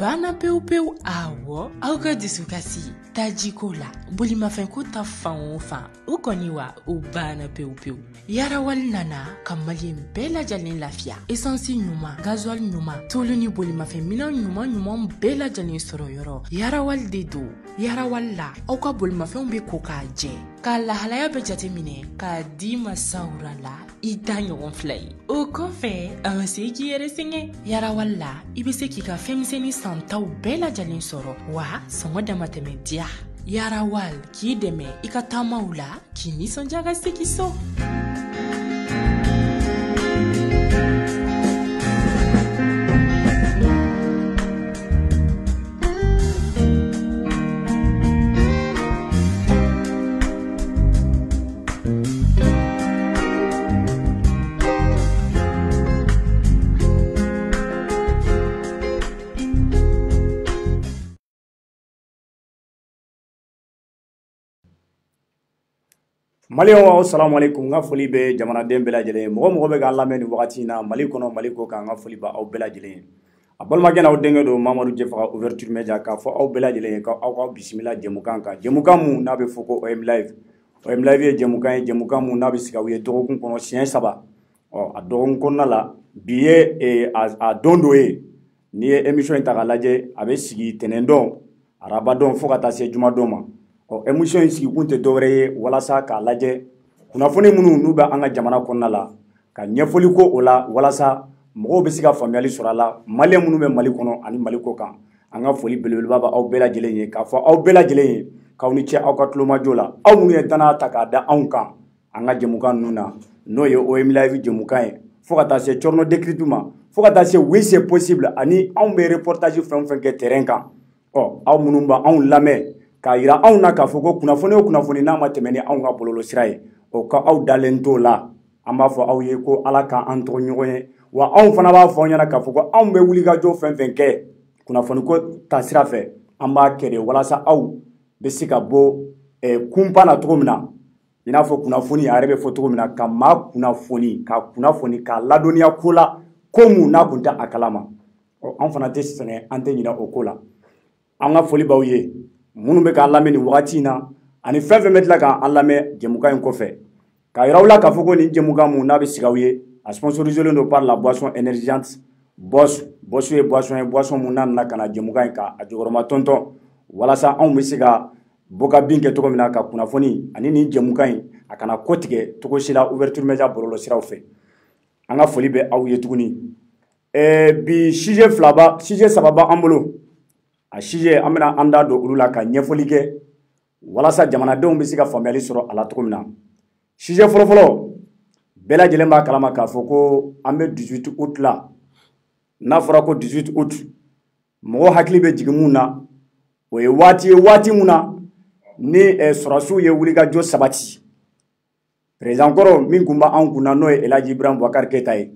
Abana peu awo auka disukasi tajikola bulimafenko ta fan o koniwa ubana peu yarawal nana kamali bela jalen lafia essence nyuma gasoil nyuma toluni bulimafen minan nyuma bela jalen soro yoro yarawal dedo yarawal la auka bulimafen be ko ka je ka la halaya be jatemine ka di masaura la ita ɲɔgɔn fila ye o kɔfɛ a ma se k'i yɛrɛ sɛgɛn yarawal la i be se k'i ka fɛnmisɛni santaw bɛɛ lajɛlen sɔrɔ wa sɔngɔ damatɛmɛ diya yarawal k'i dɛmɛ i ka taamaw la k'i nisɔndiya ka segi so. Maliyo assalamu alaikum nga foli be jamana den bela jele mogo be ga lamé ni wakati na mali kono mali ko ka nga foli ba aw bela jele abalma gena aw dengue do Mamadou Jefa ouverture media ka fo aw bela jele ka aw bismillah jemukan mu na be foko OM live jemukan mu na be sigawiye dogun kono sien saba a dogun kono la biye a dondo ni émission ta ga laje abe sigi tenendon arabadon fo ka ta se jumadoma émission sigi kunte dowre wala sa ka laje kunafoni munu nuba anga jamana konna la ka nyefoli ko ola wala sa mo be siga famiyali surala mali munu be mali kono ani mali ko kan anga foli belbel baba aw bela jelen ka fo aw bela jelen ka uni che aw ka tloma jola aw munu e dana ta ka da aw kan anga jemukan nuna no ye OM live jemukan fo ka ta se chorno décryptement fo ka ta se oui c'est possible ani aw be reportage fɛn ke terrain kan aw munu ba aw lamɛ ka yira aw na ka fo ko kunafoni n'a ma tɛmɛ ni anw ka bololo sira ye o ka aw dalen to la an b'a fɔ aw ye ko ala ka an tɔgɔ ɲɔgɔn ye wa anw fana b'a fɔ ɲɛna ka fɔ ko anw bɛ wuli ka jɔ fɛn kɛ kunafoni ko ta sira fɛ an b'a kɛ de walasa aw bɛ se ka bɔ kunpa na cogo min na i n'a fɔ kunafoni a yɛrɛ bɛ fɔ cogo min na ka maa kunafoni ka ladɔnniya ko la ko mun n'a kun tɛ a kalama anw fana tɛ sɛgɛn an tɛ ɲinɛ o ko la an ka foli b'aw ye minnu bɛ k'an lamɛn nin wagati in na ani fɛn fɛn bɛ tila k'an lamɛn jɛmukan in kɔfɛ k'a yiraw la k'a fɔ ko nin jɛmukan mun n'a bɛ sigi aw ye a sponsorisé don par la boisson énergisante Boss ye boisson mun n'a nana ka na jɛmukan in ka a jɔyɔrɔma tɔntɔn walasa anw bɛ se ka bɔ ka bin kɛ cogo min na ka kunnafoni ani nin jɛmukan in a kana kɔ tigɛ cogo si la ouverture media bɔlɔlɔ siraw fɛ an ka foli bɛ aw ye tuguni bi sujet saba b'an bolo a sujet an bɛna an da don olu la ka ɲɛfɔli kɛ walasa jamanadenw bɛ se ka faamuyali sɔrɔ a la cogo min na sujet fɔlɔfɔlɔ bɛɛ lajɛlen b'a kalama k'a fɔ ko an bɛ 18 août la n'a fɔra ko 18 août mɔgɔ hakili bɛ jigin mun na o ye waati mun na ni sɔrɔsiw ye wulikajɔ sabati président kɔrɔ min kun b'an kunna n'o ye Elhaji Ibrahim Boubacar Keita ye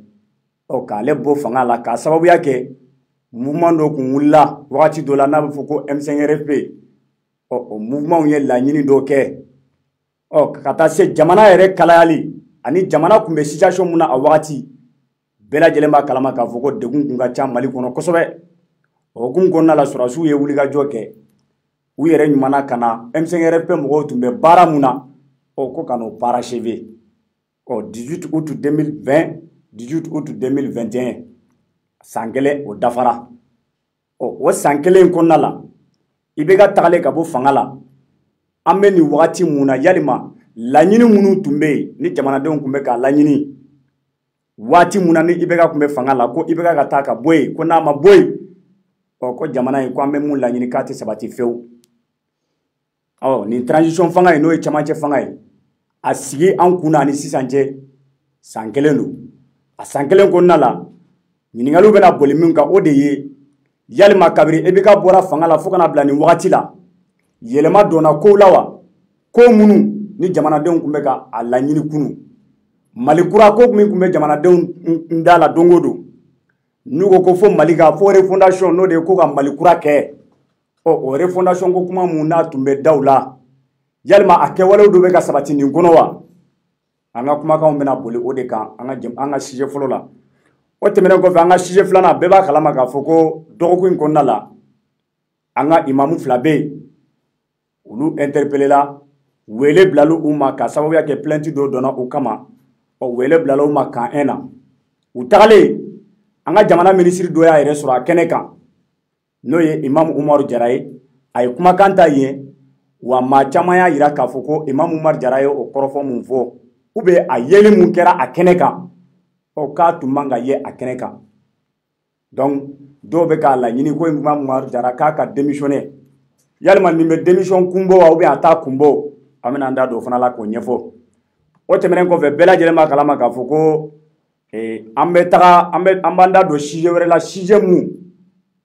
k'ale bɔ fanga la k'a sababuya kɛ mouvement dɔ kun wulila wagati dɔ la n'a bɛ fɔ ko M5RFP o mouvement ye laɲini dɔ kɛ ka taa se jamana yɛrɛ kalayali ani jamana kun bɛ situation mun na a wagati bɛɛ lajɛlen b'a kalama k'a fɔ ko degun kun ka ca Mali kɔnɔ kosɛbɛ o hukumu kɔnɔna la sɔrɔsiw ye wulikajɔ kɛ u yɛrɛ ɲumana ka na M5RFP mɔgɔw tun bɛ baara mun na ko ka n'o parachever 18 août 2020 18 août 2021 san kelen o dafara o san kelen kɔnɔna la i bɛ ka tagale ka bɔ fanga la an bɛ nin wagati mun na yalima laɲini minnu tun bɛ yen ni jamanadenw tun bɛ k'a laɲini waati mun na ni i bɛ ka tun bɛ fanga la ko i bɛ ka taa ka bɔ yen ko n'a ma bɔ yen ko jamana in ko an bɛ mun laɲini k'a tɛ sabati fewu nin transition fanga ye n'o ye camancɛ fanga ye a sigi an kunna ani sisan cɛ san kelen don a san kelen kɔnɔna la ɲininkaliw bɛna boli min kan o de ye yalima kabiri e bɛ ka bɔra fanga la fo kana bila nin wagati la yɛlɛma donna kow la wa ko minnu ni jamanadenw tun bɛ ka a laɲini kunu mali kura ko min tun bɛ jamanadenw da la don o don n'u ko fo mali ka fo refondation n'o de ye ko ka mali kura kɛ o refondation ko kuma mun n'a tun bɛ daw la yalima a kɛwalew dɔ bɛ ka sabati nin kɔnɔ wa an ka kumakanw bɛna boli o de kan an ka sujet fɔlɔ la o tɛmɛnen kɔfɛ an ka sujet filanan bɛɛ b'a kalama k'a fɔ ko dɔgɔkun in kɔnɔna la anga imamu flabe ulu interpellé la wele blalu uma ka sababu yake plainte do dona o kama o wele blalu uma kan ena u tagale anga jamana ministre do ya yere sura kene kan no ye imam Umar Jaraye ay kuma kanta ye wa ma chama ya yira ka foko imam Umar Jaraye o korofo mun fo ube a yele mun kera a kene kan o ka tumanga ye a kene kan donc do be ka la nyini ko imam Umar Jaraye ka démissionner yalma ni me démission kumbo wa ube ata kumbo amena nda do fana la ko nyefo o temenen ko fe bela jele ma kalama ka foko ambe taga ambanda do sije were la sije mu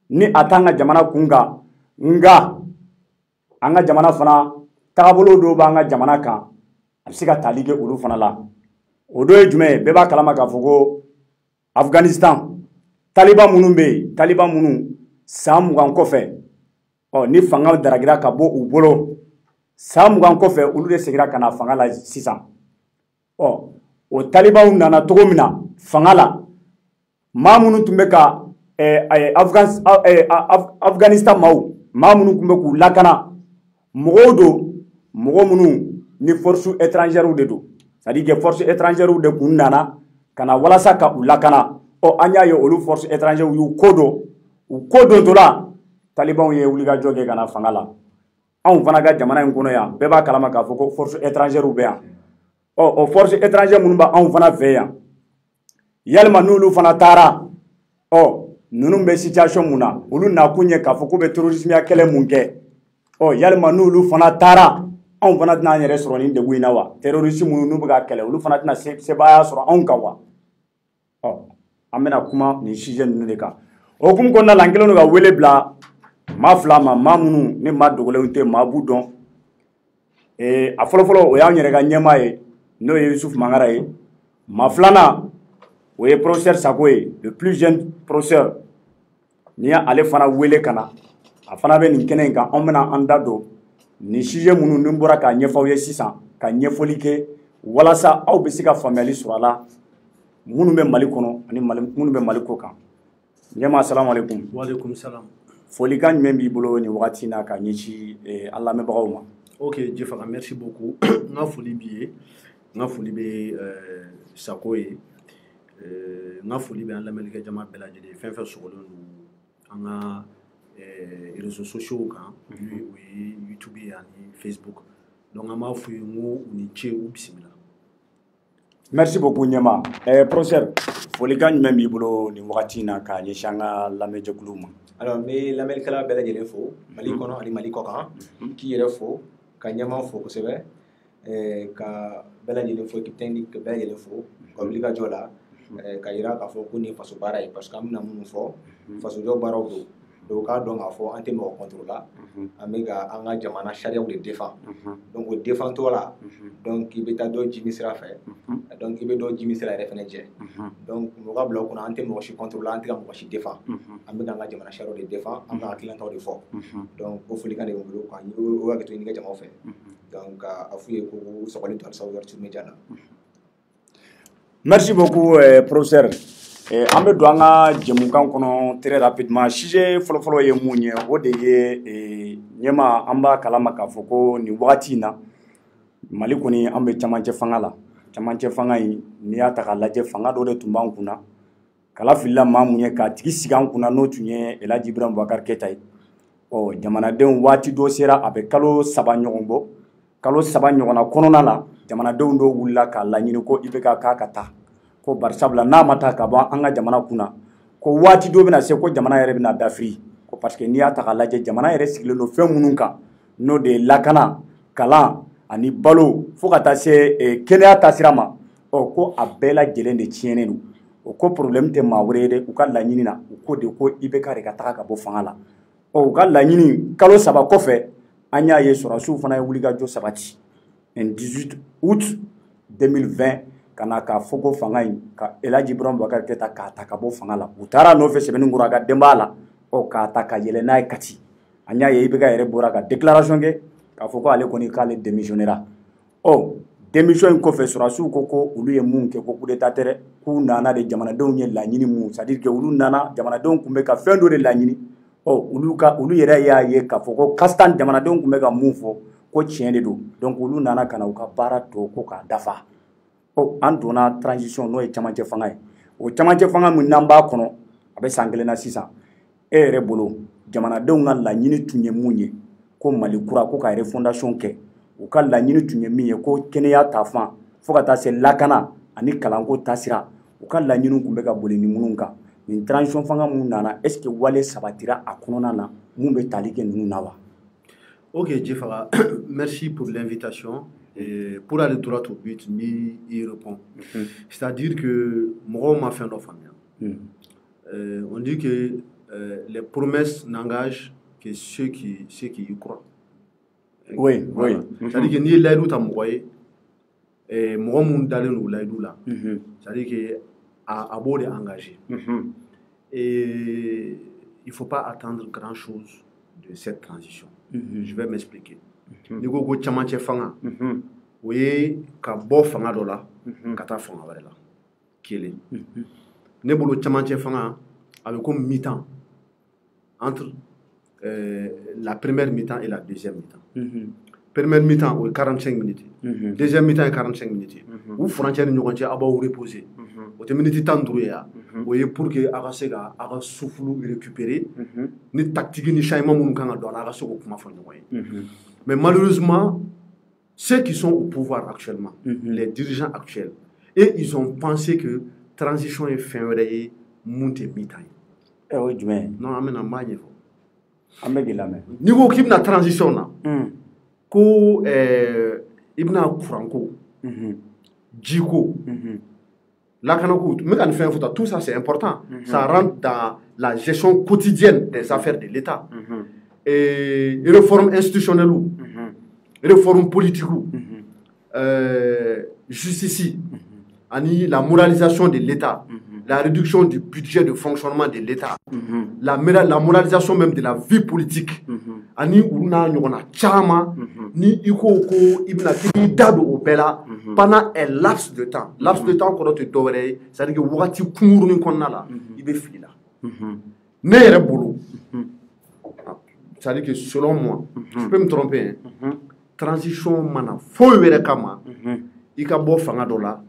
ni atanga jamana kunga nga anga jamana fana tagabolo do ba anga jamana kan abisika talige ulu fana la odo e jume be ba kalama ka foko Afghanistan Taliban munu samu kan kofe ni fanga daragira ka bo u bolo samu kan kofe ulu de segira kana fanga la sisan o Taliban nana togo mina fanga la mamunu tumbe ka Afghanistan mamunu kumbe ku lakana mogo munu ni force étrangère de do c'est-à-dire que force étrangère de kun nana kana walasa ka u lakana anya ye olu force étrangère yu kodo to la Taliban ye wuli ga joge kana fanga la an fana ga jamana en kono ya be ba kalama ka foko force étrangère be ya force étrangère munu ba an fana fe ya yalma nulu fana tara nunu be situation muna ulu na kunye ka foko be terrorisme ya kele munke yalma nulu fana tara an fana tna yere soro ni de wina wa terrorisme munu be ga kele ulu fana tna se ba ya soro an ka wa amena kuma ni sujet nunu de ka kum ko na langelo no ga wele bla ma flama mamunu ni ma dogole unte ma budon a folo o ya nyere ga nyema ye no Yusuf Mangara ye ma flana o ye professeur Sakoye le plus jeune professeur ni ya ale fana wele kana a fana be nin kenen kan on mena anda do ni sujet munu ni bora ka nyefaw ye sisan ka nyefoli ke walasa aw be sika family surala munu be Mali kono ani munu be Mali ko kan nyema assalamu alaikum. Wa alaikum salam. Foli kan men bi bolo ni wagati na ka nyici Allah me bagaw ma. OK, Jefara, merci beaucoup. Nga foli be Sakoye nga foli be an lamɛnnikɛ jama bɛɛ lajɛlen fɛn fɛn sɔgɔlen don an ka réseaux sociaux kan o ye YouTube ani Facebook donc an b'a f'u ye n ko u ni ce u bisimila. Merci beaucoup Nyema. Professeur, folikan jumɛn b'i bolo ni wagati na ka ɲɛsin an ka lamɛnjɛkulu ma? Alors n bɛ lamɛnnikɛla bɛɛ lajɛlen fo Mali kɔnɔ ani Mali kɔ kan k'i yɛrɛ fo ka ɲɛma fo kosɛbɛ ka bɛɛ lajɛlen fo équipe technique bɛɛ lajɛlen fo ka wuli ka jɔ la ka yira k'a fɔ ko nin faso baara ye parce que an bɛna minnu fɔ fasojɔ baaraw don donc k'a dɔn k'a fɔ an tɛ mɔgɔ contre la an bɛ ka an ka jamana sariyaw de défend donc o défend tɔ la donc i bɛ taa dɔ jimi sira fɛ donc i bɛ dɔ jimi sira yɛrɛ fɛnɛ jɛ donc mɔgɔ ka bila o kunna an tɛ mɔgɔ si contre la an tɛ ka mɔgɔ si défend an bɛ ka an ka jamana sariyaw de défend an bɛ ka hakilinataw de fɔ donc o folikan de bɛ n bolo ka o hakili to ɲini kɛ jamaw fɛ donc a f'u ye ko sɔgɔli to halisa ouverture média la. Merci beaucoup professeur. An bɛ don an ka jɛmukan kɔnɔ très rapidement sujet fɔlɔfɔlɔ ye mun ye o de ye ɲɛma an b'a kalama k'a fɔ ko nin wagati in na Mali kɔni an bɛ camancɛ fanga la camancɛ fanga in n'i y'a ta k'a lajɛ fanga dɔ de tun b'an kunna kala filila maa mun ye k'a tigi sigi an kunna n'o tun ye Elhaji Ibrahim Boubacar Keita ye jamanadenw waati dɔ sera a bɛ kalo 3 ɲɔgɔn bɔ kalo 3 ɲɔgɔnna kɔnɔna la jamanadenw dɔw wulila k'a laɲini ko IBK k'a ka taa ko barisabula n'a ma taa ka bɔ an ka jamana kunna ko waati dɔ bɛna se ko jamana yɛrɛ bɛna dafiri ko parce que n'i y'a ta k'a lajɛ jamana yɛrɛ sigilen don fɛn minnu kan n'o de ye lakana kalan ani balo fo ka taa se kɛnɛya taasira ma ko a bɛɛ lajɛlen de tiɲɛnen don o ko problème tɛ maa wɛrɛ ye dɛ u ka laɲini na u ko de ko IBK de ka taga ka bɔ fanga la u ka laɲini kalo 3 kɔfɛ an y'a ye sɔrɔdasiw fana ye wulikajɔ sabati 18 août 2020 kana ka fɔ ko fanga in ka Elhaji Ibrahim Boubacar Keita k'a ta ka bɔ fanga la u taara nɔfɛ Sɛbɛnnikuru a ka denbaya la k'a ta ka yɛlɛ n'a ye Kati an y'a ye IBK yɛrɛ bɔra ka déclaration kɛ k'a fɔ ko ale kɔni k'ale démissionnera démission in kɔfɛ sɔrɔdasiw ko olu ye mun kɛ ko coup d'état tɛ dɛ k'u nana de jamanadenw ye laɲini mun c'est à dire que olu nana jamanadenw tun bɛ ka fɛn dɔ de laɲini olu yɛrɛ y'a ye k'a fɔ ko kastan jamanadenw tun bɛ ka mun fɔ ko tiɲɛ de don donc olu nana ka na u ka baara tɔ ko k'a dafa an donna transition n'o ye camancɛ fanga ye o camancɛ fanga min n'an b'a kɔnɔ a bɛ san 1 na sisan e yɛrɛ bolo jamanadenw ka laɲini tun ye mun ye ko Mali kura ko ka refondation kɛ u ka laɲini tun ye min ye ko kɛnɛya ta fan fo ka taa se lakana ani kalanko taasira u ka laɲiniw tun bɛ ka boli ni minnu kan nin transition fanga mun nana est ce que wale sabatira a kɔnɔna na mun bɛ tali kɛ ninnu na wa? Ok, Djefaga, merci pour l'invitation. Pour aller droit au but, il répond. C'est-à-dire que moi, m'a fait on dit que les promesses n'engagent que ceux qui y croient. Oui, voilà. Oui. C'est-à-dire que ni l'aïdou ta mouaye, moi, mon dalé nous l'aïdou là. C'est-à-dire que à beau de engagé. Et il ne faut pas attendre grand-chose de cette transition. Je vais m'expliquer. Ni ko ko chamache fanga. Oye ka bo fanga do la ka ta fanga wala la. Kele. Ne bolo chamache fanga avec comme mi-temps entre la première mi-temps et la deuxième mi-temps. Première mi-temps, 45 minutes. Deuxième mi-temps, 45 minutes. Ou frontière nous on aba ou reposer. Au te minute temps douya. Oye pour que aga souffle récupérer. Ni tactique ni changement mun kan do la aga so kuma fo mais malheureusement ceux qui sont au pouvoir actuellement, les dirigeants actuels, et ils ont pensé que transition est fin wéré monter mi-temps. Eh oui, non amena magne fo. Amegi la mais. Ni ko kib na transition na. Ko ibna kuranko jiko lakanako mais quand fait tout ça c'est important ça rentre dans la gestion quotidienne des affaires de l'État et réforme institutionnelle réforme politique justice ani la moralisation de l'État la réduction du budget de fonctionnement de l'État la moralisation même de la vie politique ani uruna nyona chama ni iko ko ibna ki dado opela pendant un laps de temps ko to dowere c'est à dire que wati kumuru ni konna la ibe fila ne yere bolo c'est à dire que selon moi je peux me tromper transition mana fo were kama ika bo fanga do la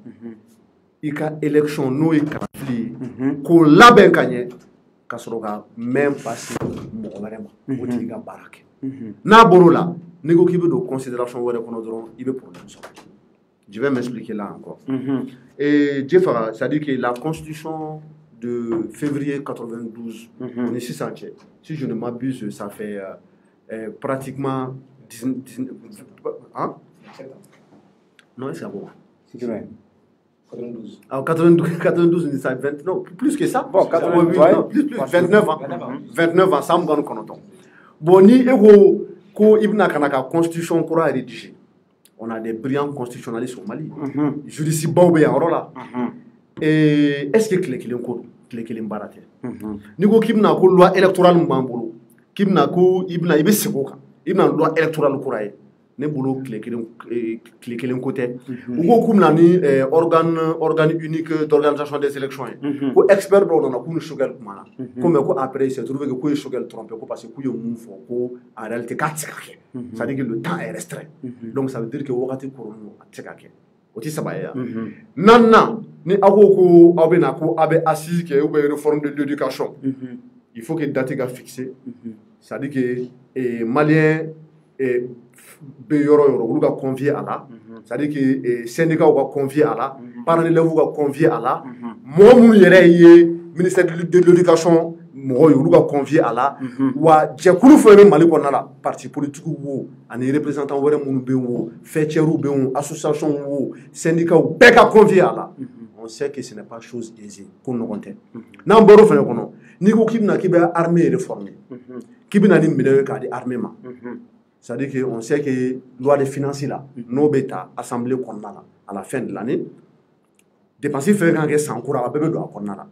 ika élection no ikafli ko laben kanye kasoroga même passé mo vraiment o tiga barake na borola nego kibe do considération wéré kono doron ibe problème ça je vais m'expliquer là encore et Djefaga ça dit que la constitution de février 92 on est 600 si je ne m'abuse ça fait pratiquement 19 hein non c'est bon c'est vrai 92. Alors 92, ça 20, non, plus que ça. Bon, 92, non, plus, 29 ans. 29 ans, ça me donne compte. Bon, ni ego, ko ibna kanaka constitution kura rédigée. On a des brillants constitutionnalistes au Mali. Judici Baoubé en rola. Et est-ce que Klekele Mbarate? Ni ko kibna ko loi électorale mbambolo. Kibna ko ibna ibe sekoka. Ibna loi électorale kuraye. Ne bolo kelen côté ou ko kumna ni organe unique d'organisation des élections ko expert do na ko shogel kumana comme ko après c'est trouvé que ko shogel trompé ko parce que ko yo mun fo ko en réalité katika ke ça veut dire que le temps est restreint donc ça veut dire que wakati ko no atika ke oti sabaya nanna ni ako ko abena ko abe assise ke ou réforme de l'éducation il faut que date ga fixé ça veut dire que malien et Beyoro Yoro va convier à la, c'est-à-dire que syndicat va convier à la, parents d'élèves va convier à la, moi mon ministère de l'éducation moi va convier à la, wa jekulu fere mali ko nala parti politique wo ani représentant wore mon be wo fêtière be wo association wo syndicat wo be ka convier à la. On sait que ce n'est pas chose aisée pour nous compter. Nan boro fene kono ni ko kibna kibe armée réformée kibna ni mbele ka di armement. C'est-à-dire qu'on sait que la loi des finances, nos bêta, assemblée à la fin de l'année, dépenser fait quand sans courant, bébé doit qu'on a la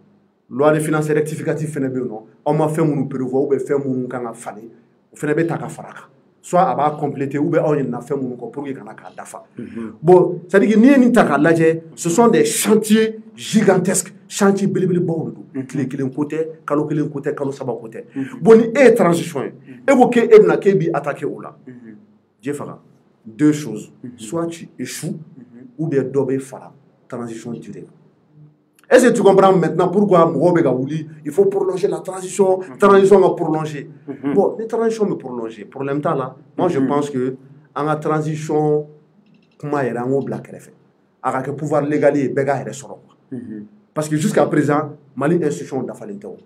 loi des finances rectificative fait non, on m'a fait mon prévoir ou fait mon quand a fallu, on fait bêta ka faraka. soit à va compléter ou bien on a fait mon pour qu'il y ait un dafa. Bon, c'est à dire que ni ni takalaje, ce sont des chantiers gigantesques, chantiers belibeli bon clé côté, kalo saba côté. Bon, et transition, évoquer et na kebi attaquer ou là. Dieu fera deux choses, soit tu échoues ou bien dobé fara transition directe. Est-ce que tu comprends maintenant pourquoi il faut prolonger la transition, va prolonger. Bon, les transitions me prolonger. Pour l'instant là, moi je pense que en la transition, comment il y a un black refait. Avec le pouvoir légal et béga et parce que jusqu'à présent, Mali institution d'Afalento.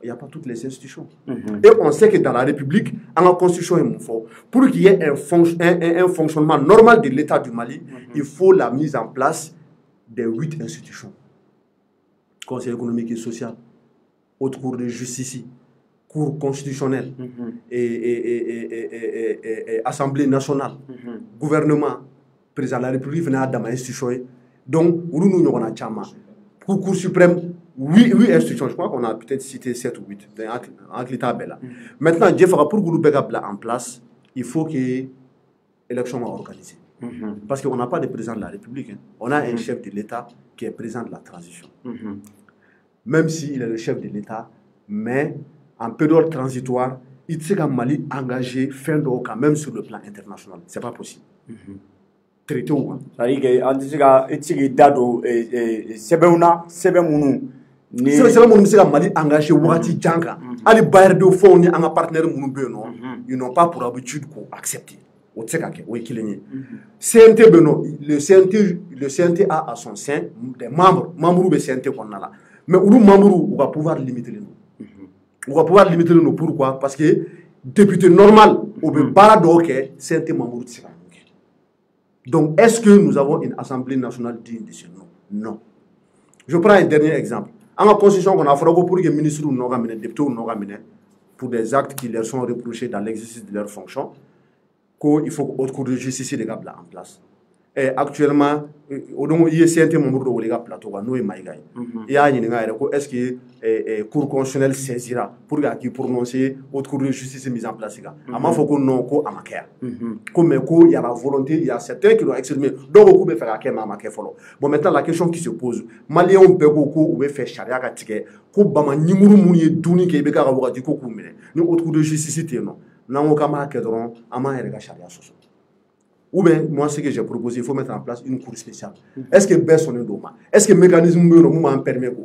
Il n'y a pas toutes les institutions. Et on sait que dans la République, en la constitution est mon fort. Pour qu'il y ait un fonctionnement normal de l'État du Mali, il faut la mise en place des 8 institutions. Conseil économique et social, haute cour de justice, cour constitutionnelle, et assemblée nationale, gouvernement, président de la République, venait à la institution. Donc, nous avons un chama. Cour suprême, 8 institutions, je crois qu'on a peut-être cité 7 ou 8 en l'état. Maintenant, Dieu fera pour que nous en place, il faut que l'élection soit organisée. Parce qu'on n'a pas de président de la République. Hein. On a un chef de l'État qui est président de la transition. Même s'il est le chef de l'État, mais en période transitoire, il sait qu'un Mali engagé fin d'Oka, même sur le plan international. Ce n'est pas possible. Traité ou pas. C'est-à-dire que Dado Sebeuna, Sebemunu. C'est un Mali engagé Wati Djanga. Ali Bayer de Fond, un partenaire Mounoubeno, ils n'ont pas pour habitude d'accepter. CNT Beno, le CNT a à son sein des membres du CNT qu'on a là. Mais où membres on va pouvoir limiter les noms. On va pouvoir limiter les noms pourquoi? Parce que député normal, on peut pas d'ok CNT membres de donc est-ce que nous avons une assemblée nationale digne de ce nom? Non. Je prends un dernier exemple. En la constitution qu'on a fait pour que les ministres ou les députés ou pour des actes qui leur sont reprochés dans l'exercice de leurs fonctions, il faut que haute cour de justice les gars en place. Et actuellement, il y a CNT membre de plateau, nous et Maïgaï. Il y a est-ce que cour constitutionnelle saisira pour qu'il prononcer haute cour de justice mise en place. Il faut que non, qu'on amaker. Comme il y a la volonté, il y a certains qui l'ont exprimé. Donc, on peut faire un amaker follow. Bon, maintenant, la question qui se pose, Malien on peut beaucoup ou faire charia katike, ko bama nimuru mounié douni qui est béka à du coco mine. Nous haute cour de justice non. Nous avons charia soso. Ou bien, moi, ce que j'ai proposé, il faut mettre en place une cour spéciale. Est-ce que BES son endoma? Est-ce que le mécanisme me permet de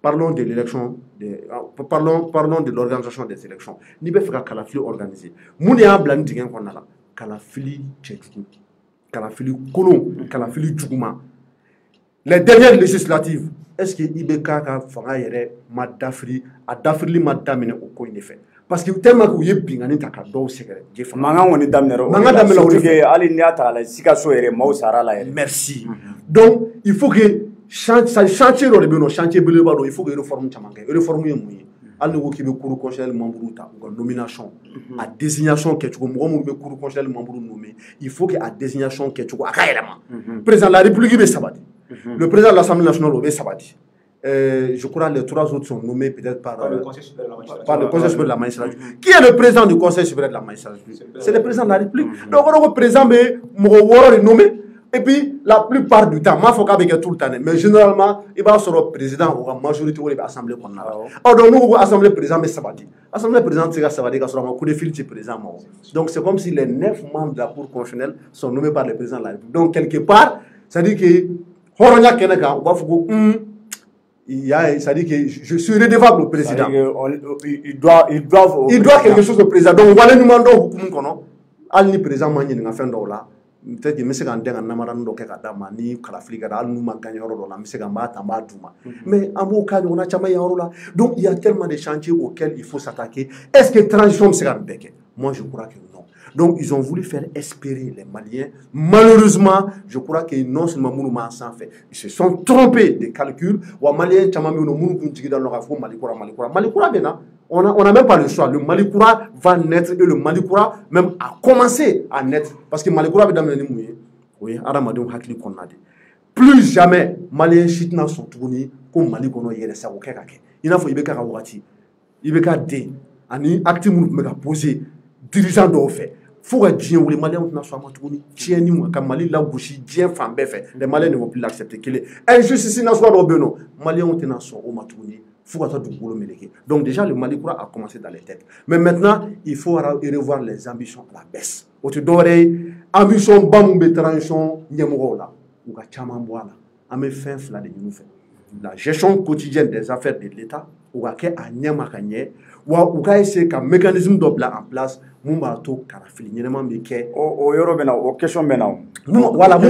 parlons de l'élection, parlons de l'organisation des élections. Ni be fera kalafili organisé. Mouni a blan dingen qu'on a là. Kalafili tchèque, kalafili kolon, kalafili djouguma. Les dernières législatives, est-ce que Ibeka a fait ma dafri, a dafri ma damine au coin fait? Parce que tellement que vous avez bien gagné ta cadeau secret. Merci. Donc il faut que chantier dans le chantier il faut que réforme réforme al niveau qui veut cour constitutionnel membre ou nomination à désignation que tu cour constitutionnel membre nommé il faut que à désignation que tu président de la République est sabati le président de l'Assemblée nationale est sabati. Je crois que les 3 autres sont nommés peut-être par le Conseil supérieur de la magistrature. Qui est le président du Conseil supérieur de la magistrature? C'est le président de la République. Donc, on a président est nommé. Et puis, la plupart du temps, moi, il faut qu'il tout le temps. Mais généralement, il va sur le président ou la majorité de l'Assemblée qu'on a. Or, donc, nous, l'Assemblée président, mais ça va dire. L'Assemblée président, c'est ça va dire qu'il y a un coup de fil du président. Donc, c'est comme si les 9 membres de la Cour constitutionnelle sont nommés par le président de la République. Donc, quelque part, ça dit que, on va ça dit que je suis redevable au président. Il doit quelque chose au président. Donc, on va le demander au président. Al président mani nga fin do la peut-être que monsieur Gandé na maran do ke kada mani kala flika da al nu maganya ro la monsieur Gamba tamba duma. Mais amo ka on a chama yaro là. Donc il y a tellement de chantiers auxquels il faut s'attaquer. Est-ce que transition monsieur Gandé? Moi je crois que non. Donc ils ont voulu faire espérer les Maliens. Malheureusement, je crois que non seulement Mounouma s'en fait. Ils se sont trompés des calculs. Ou Maliens, Malikoura maintenant. On n'a même pas le choix. Le Malikoura va naître et le Malikoura même a commencé à naître. Parce que Malikoura est dans le mouillé. Oui, Aramadou Hakli Konade. Plus jamais Maliens chitna sont tournés comme Malikono Yeresa Okekake. Il a fallu Ibeka Rawati. Ibeka D. Ani acte mou me posé. dirigeant dɔw fɛ fo ka diɲɛ wuli maliyɛnw tɛna sɔn a ma tuguni tiɲɛni ma ka Mali lagosi diɲɛ fan bɛɛ fɛ les Maliens ne vont plus l'accepter kelen injustice nasuguya dɔw bɛ yen nɔ maliyɛnw tɛna sɔn o ma tuguni fo ka taa dugukolo meleke donc déjà le Mali kura a commencé dans les têtes mais maintenant il faut revoir les ambitions à la baisse o tɛ dɔwɛrɛ ye ambition ba mun bɛ transition ɲɛmɔgɔw la u ka caman bɔ a la an bɛ fɛn fila de ɲini u fɛ la gestion quotidienne des affaires de l'État u ka kɛ a ɲɛ ma ka ɲɛ wa u ka essayer ka mécanisme dɔ bila en place mun b'a to kalafili ɲɛnama bɛ kɛ o yɔrɔ bɛ na o question bɛ na voilà mun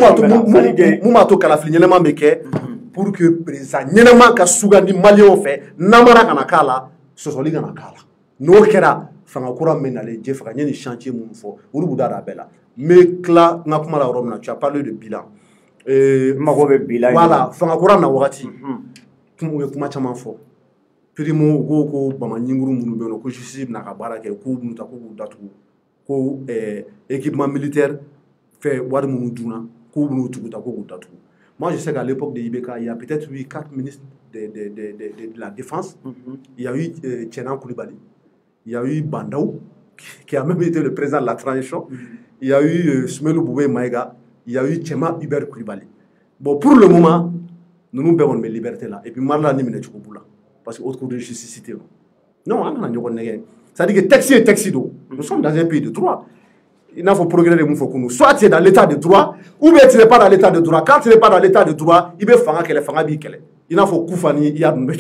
b'a to kalafili ɲɛnama bɛ kɛ pour que président ɲɛnama ka sugandi maliyɛnw fɛ namara kana k'a la sɔsɔli kana k'a la n'o kɛra fanga kura min nalen je faga n ye nin chantier minnu fɔ olu b'u da a bɛɛ la n bɛ tila n ka kuma la yɔrɔ min na tu as parlé de bilan mago bɛ bilan voilà fanga kura na wagati u ye kuma caman fɔ primo ko bamaɲinguru minnu bɛ yen nɔ ko justice bɛna ka baara kɛ k'u b'u ta k'u b'u datugu ko équipement militaire fɛ wari minnu dunna k'u b'u tugu ta k'u b'u datugu moi je sais qu'à l'époque de IBK il y a peut-être eu 4 ministres de la défense il y a eu Tchenan Koulibaly il y a eu Bandaou qui a même été le président de la transition il y a eu Soumelou Boubé Maïga il y a eu Tchema Hubert Koulibaly bon pour le moment nous nous perdons de liberté là et puis Marla ni mine chuko bula parce que autre cours de justice cité non on a ñoko nege ça dit que texte do nous sommes dans un pays de droit il faut progresser de faut que nous soit tu es dans l'état de droit ou bien tu n'es pas dans l'état de droit quand tu n'es pas dans l'état de droit il be fanga kele fanga bi kele il faut kufani il y a mais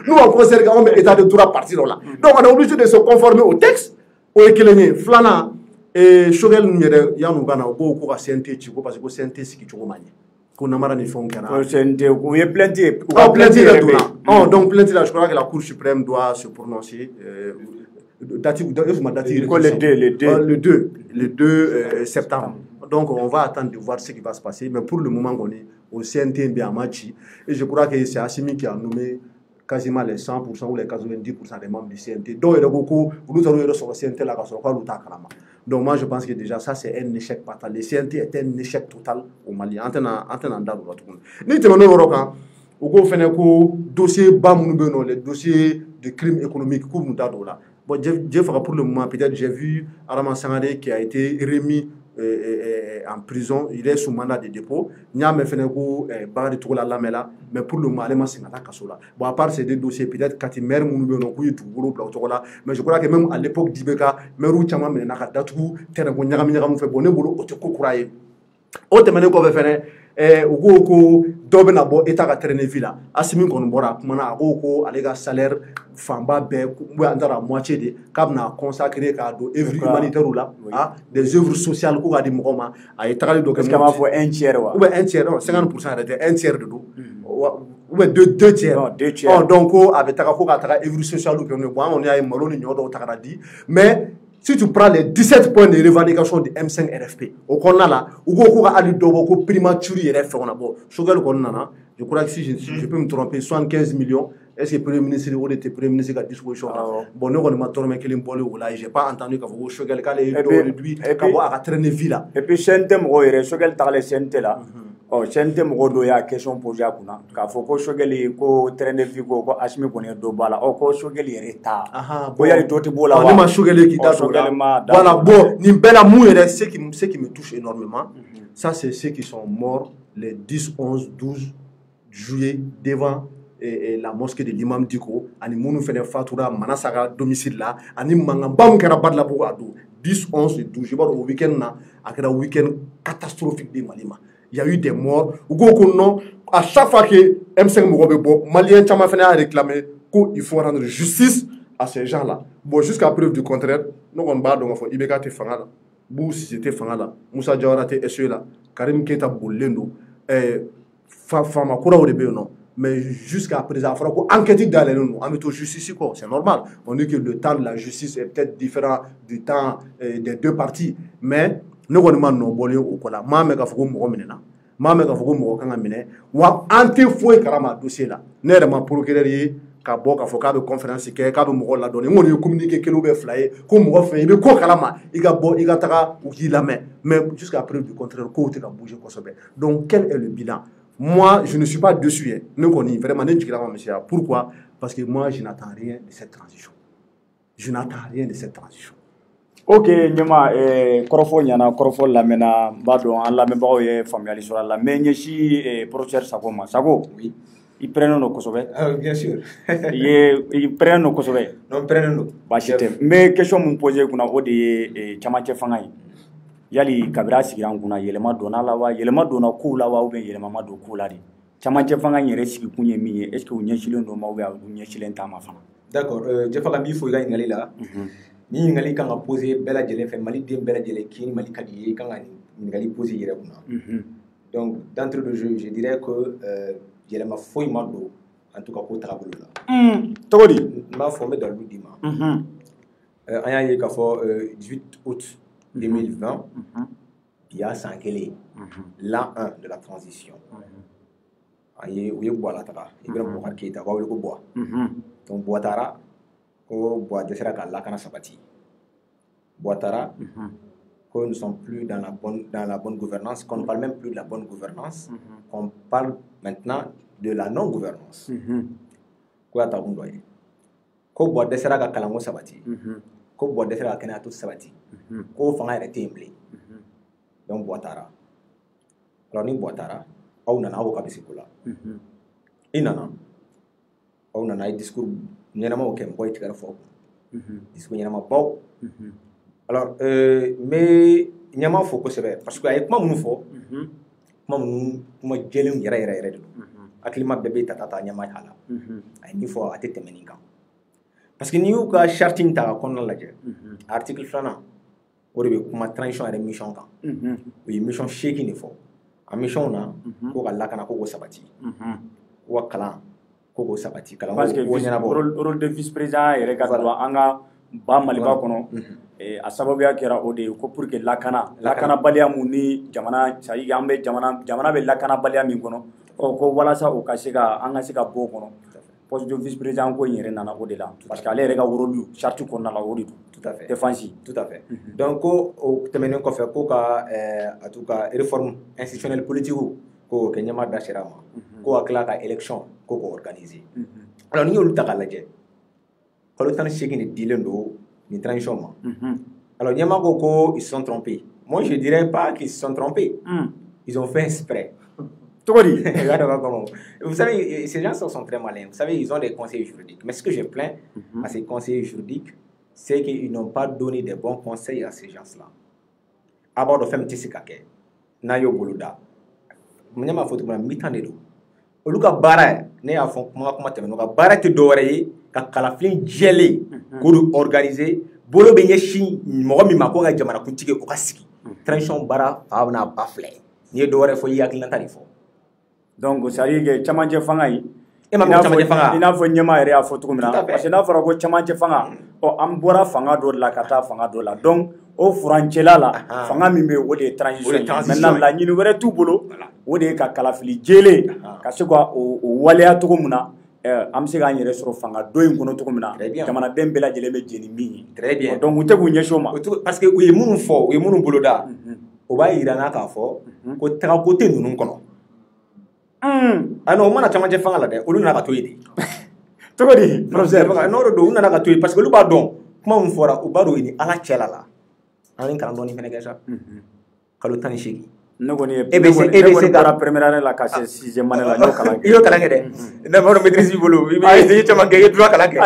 nous on considère qu'on met état de droit partir là donc on est obligé de se conformer au texte au ekelene flana et Choguel nyere yanu bana ko ko CNT chiko parce que CNT siki choko manye ko namara ni fon kana CNT ko ye plainte donc plainte là je crois que la Cour suprême doit se prononcer le 2 septembre donc on va attendre de voir ce qui va se passer mais pour le moment on est au CNT bien match et je crois que c'est Assimi qui a nommé quasiment les 100% ou les 90% des membres du CNT. Donc, il y a beaucoup, nous avons sur le CNT là, donc moi je pense que déjà ça c'est un échec fatal. Le CNT est un échec total au Mali. Ni te mano roka, au go fene ko dossier bamununo, les dossiers de crimes économiques comme nous d'ado là. Bon, j'ai fait pour le moment peut-être j'ai vu Araman Sangare qui a été remis en prison, il est sous mandat de dépôt. Mais pour le moment, bon, à part ces deux dossiers, peut-être Kati Mer mais je crois que même à l'époque d'Ibeka, Meru Chama Menakatatu, Terrago Nyagam fait bonnet boulot, Otoko Kouraye. Autrement, qu'on veut faire, Ugo, Dobenabo, État à Trenevilla, Assimi Konbora, Mana, Oko, Alega salaire, Famba, Be, à moitié de Kabna consacré à œuvres humanitaires là, des œuvres sociales ou à des moments, à étaler de un tiers, ou un tiers, 50% arrêté, un tiers de l'eau, ou deux tiers. Donc, avec Takako, à œuvres sociales, on est à Malone, mais si tu prends les 17 points de revendication de M5 RFP, au Konala, ou go Ali Dobo, primaturi RF, on a beau. Je crois que si je peux me tromper, 75 millions, est-ce que le Premier ministre ou le Premier ministre à disposition? Bon, nous, on m'a tourné qu'il est un là, je n'ai pas entendu qu'il faut Choguel Calais, réduit, qu'il faut traîner Villa. Et puis, Chentem Royer, Choguel Tarle Sente là. Oh, Chentem Rodo, il y a question posée à Kuna. Qu'il faut que Choguel ko traîner Vigo, ko Ashmi Koné Dobala, ou ko Choguel est retard. Ah, il y a des autres bouts là. On a Choguel qui t'a voilà, bon, Nimbela Mouere, ce qui me touche énormément, ça, c'est ceux qui sont morts les 10, 11, 12 juillet devant la mosquée de l'imam Diko, ani munu fene fatura manasaka domicile là, ani mangambam kera badla pour ado 10, 11 et 12 je vois au week-end là, après un week-end catastrophique de Malima. Il y a eu des morts. Non, à chaque fois que M5 Mourobe, Malien Chama fene a réclamé qu'il faut rendre justice à ces gens-là. Bon, jusqu'à preuve du contraire, nous on bat donc il Ibeka te fanga là, Bou si c'était fanga là, Moussa Diawara te SE là, Karim Keita Bolendo, Fama Koura Orebé non. Mais jusqu'à présent, il faut enquêter dans les noms. On met au justice, c'est normal. On dit que le temps de la justice est peut-être différent du temps des deux parties. Mais nous avons nos bolés au Kola. Moi, je suis un Mame ka fugo mo kanga mine wa ante foi karama dossier là ne ma procureur ka bo ka fo ka be conférence ke ka be mo la donner mo ni communiquer ke lo be flyer ko mo fe be ko kalama iga bo iga taka ou ki la mais jusqu'à preuve du contraire ko te ka bouger ko sobe. Donc quel est le bilan? Moi je ne suis pas dessus hein. Ne connais vraiment ne dira monsieur pourquoi? Parce que moi je n'attends rien de cette transition. Je n'attends rien de cette transition. Ok, ɲɛma kɔrɔfɔ ɲana kɔrɔfɔ lamɛnna n b'a dɔn an lamɛnbagaw ye faamuyali sɔrɔ a la mais ɲɛsi professeur Sago ma. Sago, Oui. I pɛrɛnnen don kosɛbɛ? Bien sûr. I pɛrɛnnen don kosɛbɛ? Non, pɛrɛnnen don. Baasi tɛ. N bɛ question mun poser kunna o de ye camancɛ fanga ye. Yali kabiri a sigira an kunna yɛlɛma donna la wa yɛlɛma donna kow la wa ou bien yɛlɛma ma don kow la de? Camancɛ fanga in yɛrɛ sigikun ye min ye est ce que u ɲɛsilen don ma ou bien u ɲɛsilen t'a ma fana? D'accord. Jɛfa n b'i fo i ka ɲininkali la. Ni ɲininkali kan ka poser bɛɛ lajɛlen fɛ Maliden bɛɛ lajɛlen k'i ni Mali ka di i ye i kan ka ɲininkali poser i yɛrɛ kunna. Donc d'entrée de jeu je dirais que yɛlɛma foyi ma don en tout cas ko tagabolo la. Cogo di? N b'a fɔ n bɛ dalilu d'i ma. An y'a ye k'a fɔ 18 août 2020 bi y'a san kelen l'an 1 de la transition. U ye Buwa lataga Ibrahima Boubacar Keïta u b'a wele ko Buwa. Donc Buwa taara ko Buwa dɛsɛra ka lakana sabati. Buwa taara que nous ne sommes plus dans la bonne gouvernance, qu'on ne parle même plus de la bonne gouvernance, qu'on parle maintenant de la non-gouvernance. Ko y'a ta kun dɔ ye. Ko Buwa dɛsɛra ka kalanko sabati. Ko Buwa dɛsɛra ka kɛnɛyato sabati. Ko fanga yɛrɛ tɛ yen bilen. Donc Buwa taara. Alors ni Buwa taara aw nana aw ka bɛ se ko la. I nana aw nana ye discours ɲɛnamaw kɛ mɔgɔ ye tigɛrɛ fɔ. Discours ɲɛnamabaw. Alors n bɛ ɲɛma fo kosɛbɛ parce que a ye kuma minnu fɔ kuma minnu kuma jɛlenw yɛrɛ yɛrɛ yɛrɛ de don. Hakilima bɛɛ bɛ ta ɲɛma a la. A ye min fɔ a tɛ tɛmɛ nin kan. Parce que n'i y'u ka charte in ta ka kɔnɔna lajɛ article 2nan o de bɛ kuma transition yɛrɛ mission kan. O ye mission 8 de fɔ. A mission na ko ka lakana ko k'o sabati. Ko ka kalan ko k'o sabati. Kalan ko ɲɛnabɔ. Rôle de vice président yɛrɛ ka don an ka ba Maliba kɔnɔ a sababuya kɛra o de ye ko pour que lakanabaliya mun ni jamana c'est à dire an bɛ jamana bɛ lakanabaliya min kɔnɔ ko walasa o ka se ka an ka se ka bɔ o kɔnɔ poste de vice président ko in yɛrɛ nana o de la parce que ale yɛrɛ ka rôle charte kɔnɔna la o de don. Tout à fait. Défense. Tout à fait. Donc ko o tɛmɛnen kɔfɛ ko ka en tout cas réforme institutionnelle politique ko kɛ ɲɛma da sera ma ko ka tila ka élection ko k'o organiser. Alors n'i y'olu ta k'a lajɛ kalo 18 de dilen don ni transition ma. Alors ɲɛma ko ils se sont trompés. Moi je dirais pas qu'ils se sont trompés. Ils ont fait exprès. Vous savez, ces gens sont très malins. Vous savez, ils ont des conseillers juridiques. Mais ce que je plains à ces conseillers juridiques, c'est qu'ils n'ont pas donné de bons conseils à ces gens-là. Abord, femme Tissikake, Nayo Boluda. Je m'a photo de mi-temps de l'eau. Oluka bara, ne a fond comment te menoka bara te doré, ka kalaflin gelé, pour organiser, bolo benye chi, mo mi mako ga jamana kuntike o kasiki. Transition bara fauna bafle. Ni doré fo yakilanta ni fo. Donc ça veut dire que camancɛ fanga in i n'a fɔ ɲɛma yɛrɛ y'a fɔ cogo min na parce que n'a fɔra ko camancɛ fanga an bɔra fanga dɔ de la ka taa fanga dɔ la donc o furancɛla la fanga min bɛ o de ye transition ye maintenant laɲini wɛrɛ t'u bolo o de ye ka kalafili jɛlen ka se ka o waleya cogo min na an bɛ se k'an yɛrɛ sɔrɔ fanga dɔ in kɔnɔ cogo min na jamanaden bɛɛ lajɛlen bɛ jɛ ni min ye très bien donc u tɛ k'u ɲɛsin o ma parce que u ye minnu fɔ u ye minnu boloda o b'a yira n na k'a fɔ ko tagako tɛ ninnu kɔnɔ. Non, mana camancɛ fanga la dɛ olu nana ka to yen de. Cogo di professeur n'o don u nana ka to yen parce que olu b'a dɔn kuma min fɔra u b'a dɔn ni ala cɛla la an ye kalan dɔɔni fɛnɛ kɛ sa kalo 18. ne kɔni ye baara première année la ka se 6e année la n y'o kalan kɛ. I y'o kalan kɛ dɛ ne b'a dɔn maîtrise b'i bolo i bɛ caman kɛ i ye droit kalan kɛ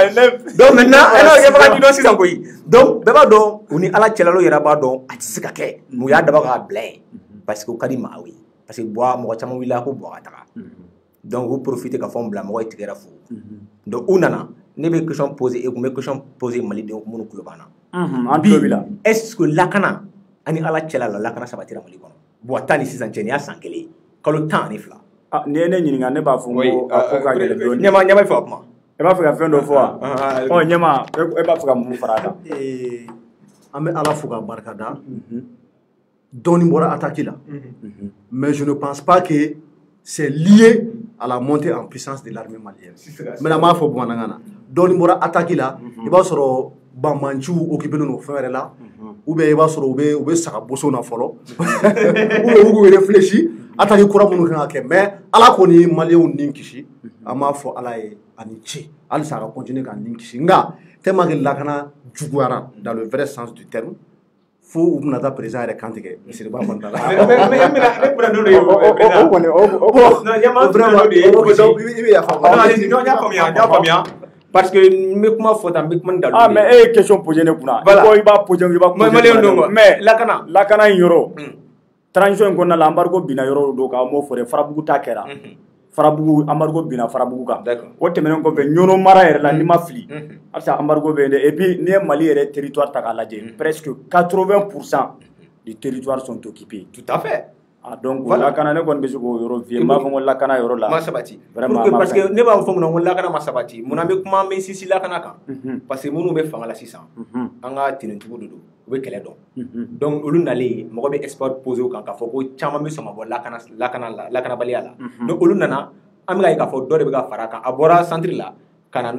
donc maintenant n'o ye baga di dɔn sisan koyi donc bɛɛ b'a dɔn u ni ala cɛla yɛrɛ b'a dɔn a tɛ se ka kɛ mu y'a dabɔ k'a bila yen parce que u ka di maaw ye. Parce que mɔgɔ caman wulila ko Buwa ka taga donc u profiter ka fɔ n bila mɔgɔ ye tigɛra fo donc u nana ne bɛ question poser e kun bɛ question poser malidenw minnu tulo b'an na an tulo b'i la est ce que lakana ani ala cɛla la lakana sabatira Mali kɔnɔ Buwa ta ni sisan cɛ nin y'a san kelen kalo 10 ani 2 ni ye ne ɲininka ne b'a fɔ n ko a ko ka gɛlɛn dɔɔni ɲɛma fɛ o kuma e b'a fɛ ka fɛn dɔ fɔ wa ɲɛma e b'a fɛ ka mun fara a kan an bɛ ala fo ka barika da dɔɔni bɔra attaque la mais je ne pense pas que c'est lié à la montée en puissance de l'armée malienne. Maintenant m'a fɔ bamanankan na dɔɔni bɔra attaque la i b'a sɔrɔ Banmanjiw occupé no fɛn wɛrɛ la ou bien i b'a sɔrɔ u bɛ saga boso na fɔlɔ ou bien u bɛ réfléchi attaque kura minnu kan ka kɛ mais ala kɔni ye maliyɛnw ni kisi an b'a fɔ ala ye ani ce halisa a ka continuer ka ni kisi nka tellement que lakana juguyara dans le vrai sens du terme fo u bɛna taa président yɛrɛ kantigɛ misiriba kɔnɔna la parce que n bɛ kuma fɔ tan n bɛ kuma dalu mais e ye question posé ne kunna ko i b'a posé i b'a posé mais lakana in yɔrɔ transition in kɔnɔna la embargo binna yɔrɔ dɔ kan an b'o fɔ dɛ Farabugu ta kɛra Farabugu embargo binna Farabugu kan o tɛmɛnen kɔfɛ Ɲɔnɔ mara yɛrɛ la n'i ma fili halisa embargo bɛ yen dɛ et puis n'i ye Mali yɛrɛ territoire ta k'a lajɛ presque 80% du territoire sont occupés. Tout à fait. Ah donc lakana ne kɔni bɛ se k'o yɔrɔ f'i ye n b'a fɔ ko lakana yɔrɔ la ma sabati vraiment parce que ne b'a fɔ mun na ko lakana ma sabati mun na n bɛ kuma n bɛ sinsin lakana kan parce que minnu bɛ fanga la sisan an ka tenentigiw de don u bɛ kɛlɛ dɔn donc olu nalen mɔgɔ bɛ espoir poser o kan k'a fɔ ko caman bɛ sɔn ka bɔ lakanabaliya la donc olu nana an bɛ ka ye k'a fɔ dɔ de bɛ ka fara a kan a bɔra centre la ka na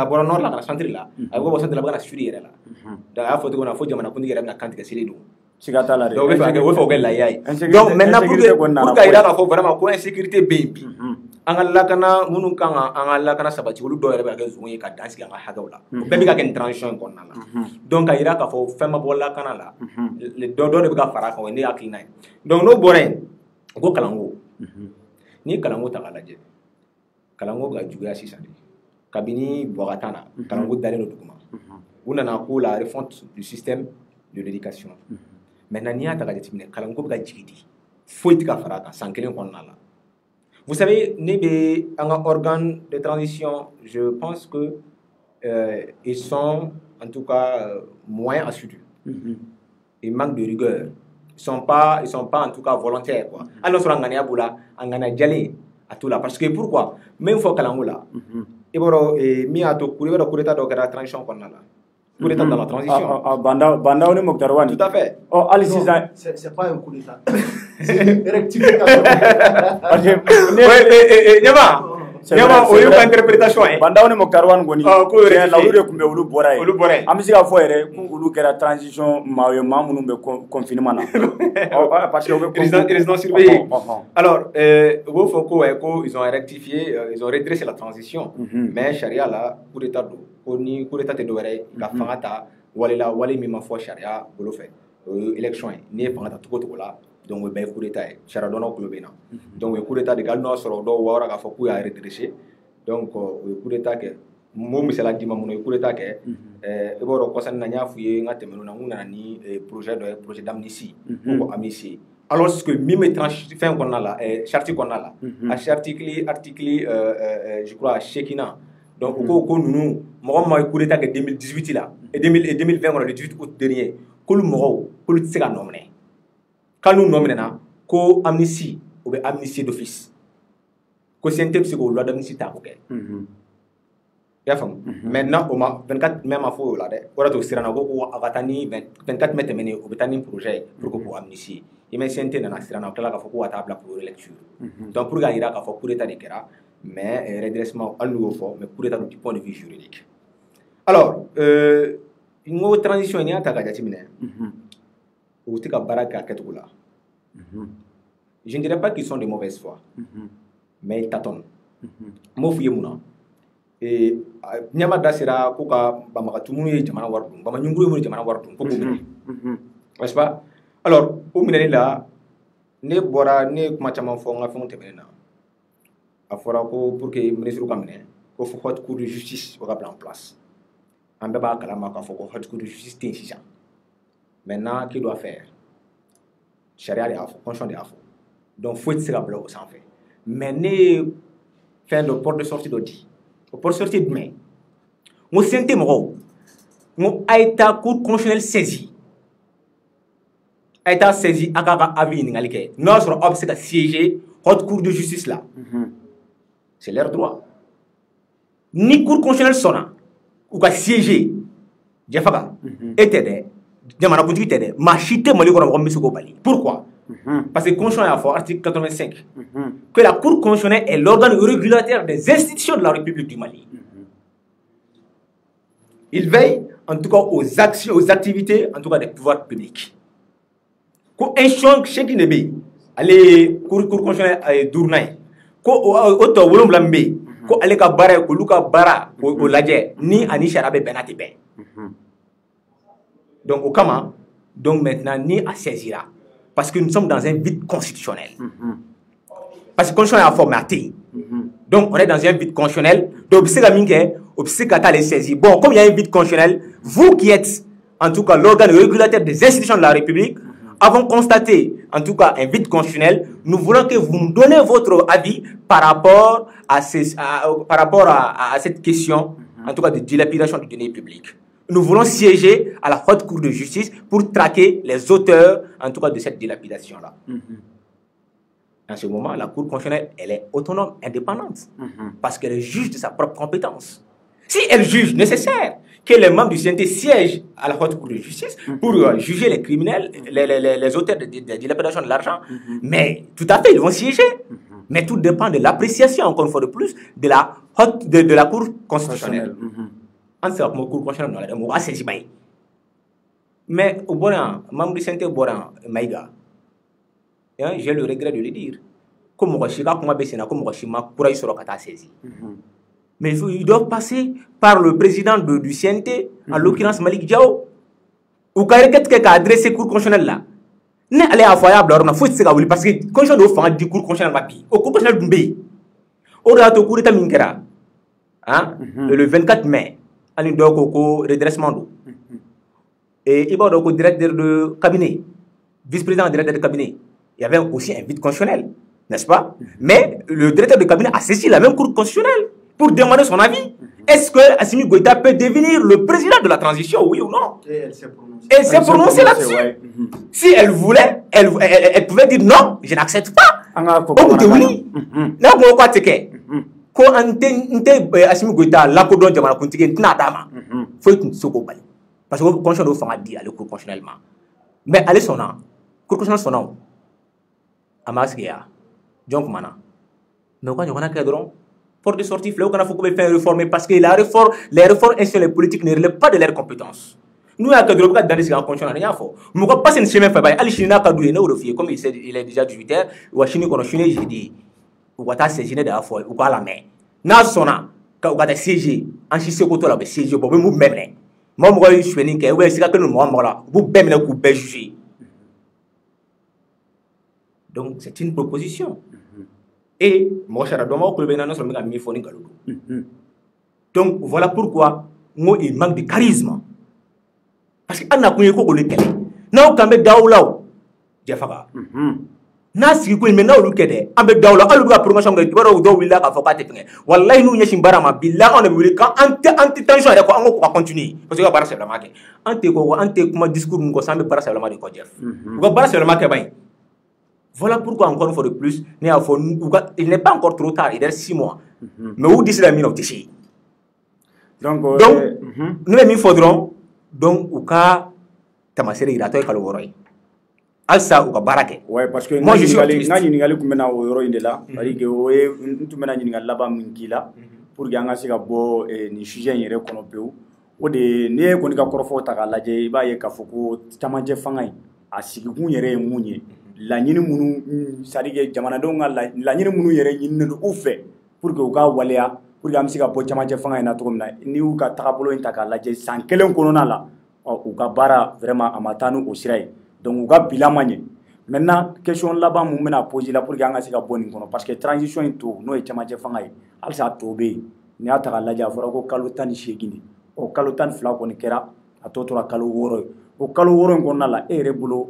bɔra nord la ka na centre la a bɛ bɔ centre la a bɛ ka na sud yɛrɛ la donc a y'a fɔ cogo min na fo jamanakuntigi yɛrɛ bɛna kantigɛ seli don. Siga t'a la dɛ. Donc o bɛ fɛ o kɛ lahiya ye donc maintenant pour ka yira k'a fɔ vraiment ko insécurité bɛ yen bi an ka lakana minnu kan ka an ka lakana sabati olu dɔw yɛrɛ bɛ ka kɛ zon ye ka dan sigi an ka hakɛw la o bɛɛ bɛ ka kɛ nin transition in kɔnɔna la donc ka yira k'a fɔ fɛn ma bɔ lakana la dɔ de bɛ ka fara a kan o ye ne hakilina ye donc n'o bɔra yen ko kalanko n'i ye kalanko ta k'a lajɛ kalanko bɛ ka juguya sisan de kabini Boubacar na kalanko dalen don duguma u nana ko la refonte du système de l'éducation. Maintenant, n'i y'a ta ka jateminɛ kalanko bɛ ka jigin de foyi tɛ ka fara a kan san kelen kɔnɔna la. Vous savez, ne bɛ an ka organe de transition, je pense que ils sont en tout cas moins assidus. Ils manquent de rigueur. Ils sont pas en tout cas volontaires quoi. Alors sur angania bula, angana jali à tout là parce que pourquoi? Même fois kalanko la. Et bon, mi a to coup d'état de la transition kɔnɔna la. Coup d'état dans la transition. Banda on est Mokhtar. Tout à fait. Oh, allez, c'est pas un coup d'état. C'est une rectification. Nyama o y'u ka interprétation ye. Banda on est Mokhtar kɔni. Ko yɛrɛ la olu de tun bɛ olu bɔra ye. Olu bɔra ye. An bɛ se k'a fɔ yɛrɛ ko olu kɛra transition maa ye maa minnu bɛ confinement na. Parce que o bɛ résidence surveillée. Alors u b'o fɔ ko ils ont rectifié, ils ont redressé la transition. Mais charia la coup d'état don. Ko ni coup d'état tɛ dɔwɛrɛ ye ka fanga ta wale min ma fɔ charia bolo fɛ o ye élection ye n'i ye fanga ta cogo o cogo la donc o bɛɛ ye coup d'état ye charia dɔnnaw tulo bɛ na donc o ye coup d'état de kɛ hali n'o y'a sɔrɔ dɔw wɔɔrɔ k'a fɔ k'u y'a redresser donc o ye coup d'état kɛ m'o misaliya d'i ma mun na o ye coup d'état kɛ i b'a dɔn kɔsani na n y'a f'i ye n ka tɛmɛnenw na n kun nana ni projet dɔ ye projet d'amnistie ko amnistie alors que min bɛ fɛn kɔnɔna la charte kɔnɔna la a article je crois seekinan donc u ko ninnu mɔgɔ ma ye coup d'état kɛ 2018 la 2020 kɔnɔ le 18 août dernier k'olu mɔgɔw k'olu tɛ se ka nɔ minɛ k'olu nɔ minɛna ko amnistie o bɛ amnistie d'office ko CNT bɛ se k'o loi d'amnistie ta k'o kɛ i y'a faamu maintenant o ma 24 mai ma fɔ o la dɛ o de t'o siranna ko a ka taa ni 24 mai tɛmɛnen o bɛ taa ni projet ye pour que k'o amnistie i mɛ CNT nana siranna o tilala k'a fɔ ko ka taa bila pour relecture donc pour k'a yira k'a fɔ coup d'état de kɛra mais redressement hali n'u y'o fɔ mais coup d'état du point de vue juridique alors n ko transition n'i y'a ta k'a jateminɛ o tɛ ka baara kɛ a kɛcogo la je ne dirais pas qu'ils sont de mauvaise foi mais ils tâtonnent n b'o f'i ye mun na ɲɛma da sera ko ka banbagatu minnu ye jamana wari dun bamaɲunguru minnu ye jamana wari dun ko k'o minɛ n'est-ce pas alors o minɛli la ne ye kuma caman fɔ n ka fɛnw tɛmɛnen na a fɔra ko pour que ministre ka minɛ ko fo haute cour de justice o ka bila en place an bɛɛ b'a kalama k'a fɔ ko haute cour de justice tɛ yen sisan maintenant qui doit faire charia de y'a fɔ constitution de y'a fɔ donc foyi tɛ se ka bila o sanfɛ mais ne ye fɛn dɔ porte de sortie dɔ di o porte de sortie ye jumɛn n ko CNT mɔgɔw n ko a ye taa cour constitutionnelle saisi a ye taa saisi a k'a ka avis ɲininkali kɛ n'o y'a sɔrɔ aw bɛ se ka siéger haute cour de justice la c'est leur droit ni cour constitutionnelle sɔnna u ka siéger Jɛfaga e tɛ dɛ jamanakuntigi tɛ dɛ maa si tɛ Mali kɔnɔ mɔgɔ min bɛ se k'o bali pourquoi parce que constitution y'a fɔ article 85 que la cour constitutionnelle est l'organe régulateur des institutions de la République du Mali. Il veille en tout cas aux actions, aux activités en tout cas des pouvoirs publics. Ko institution cheki ne be ale cour constitutionnelle durna ye ko o to wolonwula min be ko ale ka baara ye k'olu ka baara o lajɛ ni ani sariya bɛ bɛnna tɛ bɛn donc o kama Donc maintenant, ni à saisir. Parce que nous sommes dans un vide constitutionnel. Parce que constitution est formaté. Donc on est dans un vide constitutionnel. Donc c'est les saisir. Bon, comme il y a un vide constitutionnel, vous qui êtes en tout cas l'organe régulateur des institutions de la République, avons constaté en tout cas un vide constitutionnel. Nous voulons que vous nous donnez votre avis par rapport à cette question, en tout cas de dilapidation de données publiques. Nous voulons siéger à la Haute Cour de justice pour traquer les auteurs, en tout cas, de cette dilapidation-là. En ce moment, la Cour constitutionnelle, elle est autonome, indépendante, parce qu'elle est juge de sa propre compétence. Si elle juge nécessaire que les membres du CNT siègent à la Haute Cour de justice pour juger les criminels, les auteurs de dilapidation de l'argent, mais tout à fait, ils vont siéger. Mais tout dépend de l'appréciation, encore une fois de plus, de la Cour constitutionnelle. En la Cour constitutionnelle, on va saisir. Mais au Boran, membre du CNT Boran, Maïga, j'ai le regret de le dire. Comme on saisi. Mais ils doivent passer par le président du CNT, en l'occurrence Malik Diao, ou quand il a adressé le cours constitutionnel là. Ne allez à foyer parce que quand je dois faire du cours constitutionnel, au cours constitutionnel du pays, au cours de Minkera, le 24 mai, il y a un redressement. Et il y a un directeur de cabinet, vice-président directeur de cabinet. Il y avait aussi un vide constitutionnel, n'est-ce pas? Mais le directeur de cabinet a saisi la même cour constitutionnelle pour demander son avis. Est-ce que Assimi Goïta peut devenir le président de la transition, oui ou non? Et elle s'est prononcée là-dessus. Si elle voulait, elle pouvait dire non, je n'accepte pas. Oui. Là, pourquoi tu es quand Assimi Goïta l'a codon de la continue, faut que tu sois parce que le constitutionnel doit faire dire le cour constitutionnellement. Mais allez son nom, cour constitutionnel son nom. Amaskia, John Mana. Mais quand on a un cadre, pour de sortir, il faut faire réformer parce que les réformes institutionnelles politiques ne relèvent pas de leurs compétences. Nous, à cadre, dans les conditions, rien à faire. Nous ne pas une chemin fait. Ali China Kadou est neurofie, comme il est déjà 18h, ou à Chine, qu'on a chine, j'ai dit, ou à ta saisine de la folle, ou à la main. N'a sonna, quand on a CG, en chissé côté là, CG, pour vous même. Moi, je suis venu, c'est que nous, moi, vous même le coup, juger. Donc, c'est une proposition. Et, moi, je donc, voilà pourquoi, moi, il manque de charisme. Parce que, on a connu qu'on est télé. Non, quand on est daoula, Jefaga. Nasi ko mais na olu kede ambe dawla alu ga promotion ga tibaro do willa ka foka te penge wallahi nu nyeshi barama billah on be kan anti tension ko ango ko continue parce que bara sebla make ante ko ante kuma discours ngo sambe bara sebla make ko jef ko bara sebla make bay. Voilà pourquoi encore une fois de plus il n'est pas encore trop tard, il reste 6 mois. Mais où d'ici la mine au tissu. Donc nous les faudrons donc au cas tamasere irato e kaloroi. Alsa ou barake. Ouais, parce que moi je suis ngali kumena o yoro indela bari ke o e ntumena nyinga laba minkila pour ganga sika bo ni sujet yere kono peu o de ne ko ni ka korofo ta ka laje ba ye ka foko tamanje fangai a sigi gun yere munye la nyini munu sarige jamana do nga la nyini munu yere nyinne do ufe pour que o ka waleya pour que am sika bo tamanje fangai na to komna ni u ka takabolo inta ka laje san kelen kono na la o ka bara vraiment amatanu o sirai. Donc, on va bilan. Maintenant, question là-bas, on a posé là pour gagner la bonne parce que transition est tout. Nous, c'est ma jéfangay. Alors, tobe. Ni a ta la jafora ko kalutan shegini. O kalutan fla ko ni kera a totora kalu woro. O kalu woro ko na la erebulo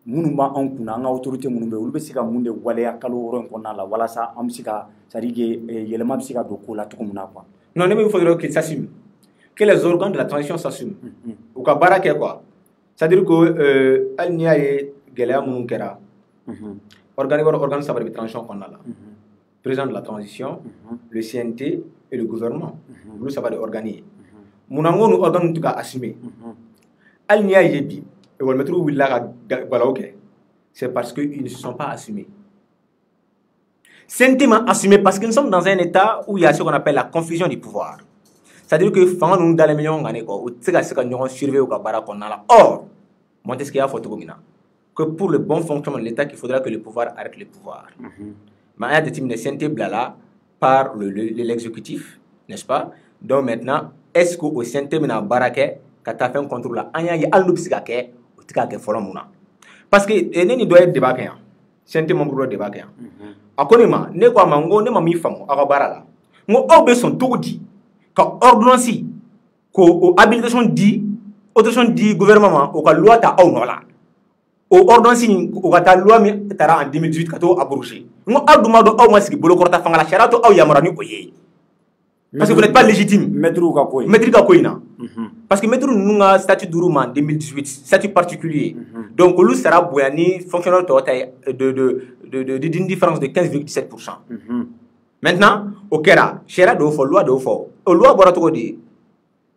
munuma an kuna nga autorité munumbe ulbe sika munde wale ya kalu woro ko na la wala sa am sika sarige yelema sika do ko la to muna quoi. Non, il faudrait qu'il s'assume. Que les organes de la transition s'assument. Ou ka baraka quoi. C'est-à-dire que elle n'y a Gelea Mounkera, organe savoir de transition qu'on a là. Président de la transition, le CNT et le gouvernement. Nous, ça va de organiser. Mounango nous ordonne en tout cas assumer. Elle n'y a yebi, et on le mettre où il a galaoke. C'est parce qu'ils ne se sont pas assumés. CNT m'a assumé parce que nous sommes dans un état où il y a ce qu'on appelle la confusion du pouvoir. C'est-à-dire que quand nous dans les millions d'années, or, Montesquieu a fait que pour le bon fonctionnement de l'État, il faudra que le pouvoir arrête le pouvoir. Mais il y a des types de CNT blala par l'exécutif, n'est-ce pas? Donc maintenant, est-ce qu'au CNT, il y a un barake, quand tu as fait un contrôle, il y a un loup au ti ka kɛ fɔlɔ mun na parce que ne ni dɔ ye débat kɛ yan CNT membre dɔ débat kɛ yan a ko ne ma ne ko a ma n ko ne ma min faamu aw ka baara la n ko aw bɛ sɔn cogo di ka ordonnance ko habilitation di gouvernement ma o ka loi ta aw nɔ la o ordonnance o ka taa loi min taara en 2018 ka t'o abroger n ko aw dun b'a dɔn aw ma sigi bolokɔrɔta fanga la sariya to aw yamaruya ni o ye parce que vous n'êtes pas légitime maître ka ko in na parce que maître ninnu ka statut d'uru ma en 2018 statut particulier donc olu sara bonya ni fonctionnaire tɔw ta ye d'une différence de 15,17%. Maintenant o kɛra sariya dɔw fɔ loi dɔw fɔ o loi bɔra cogo di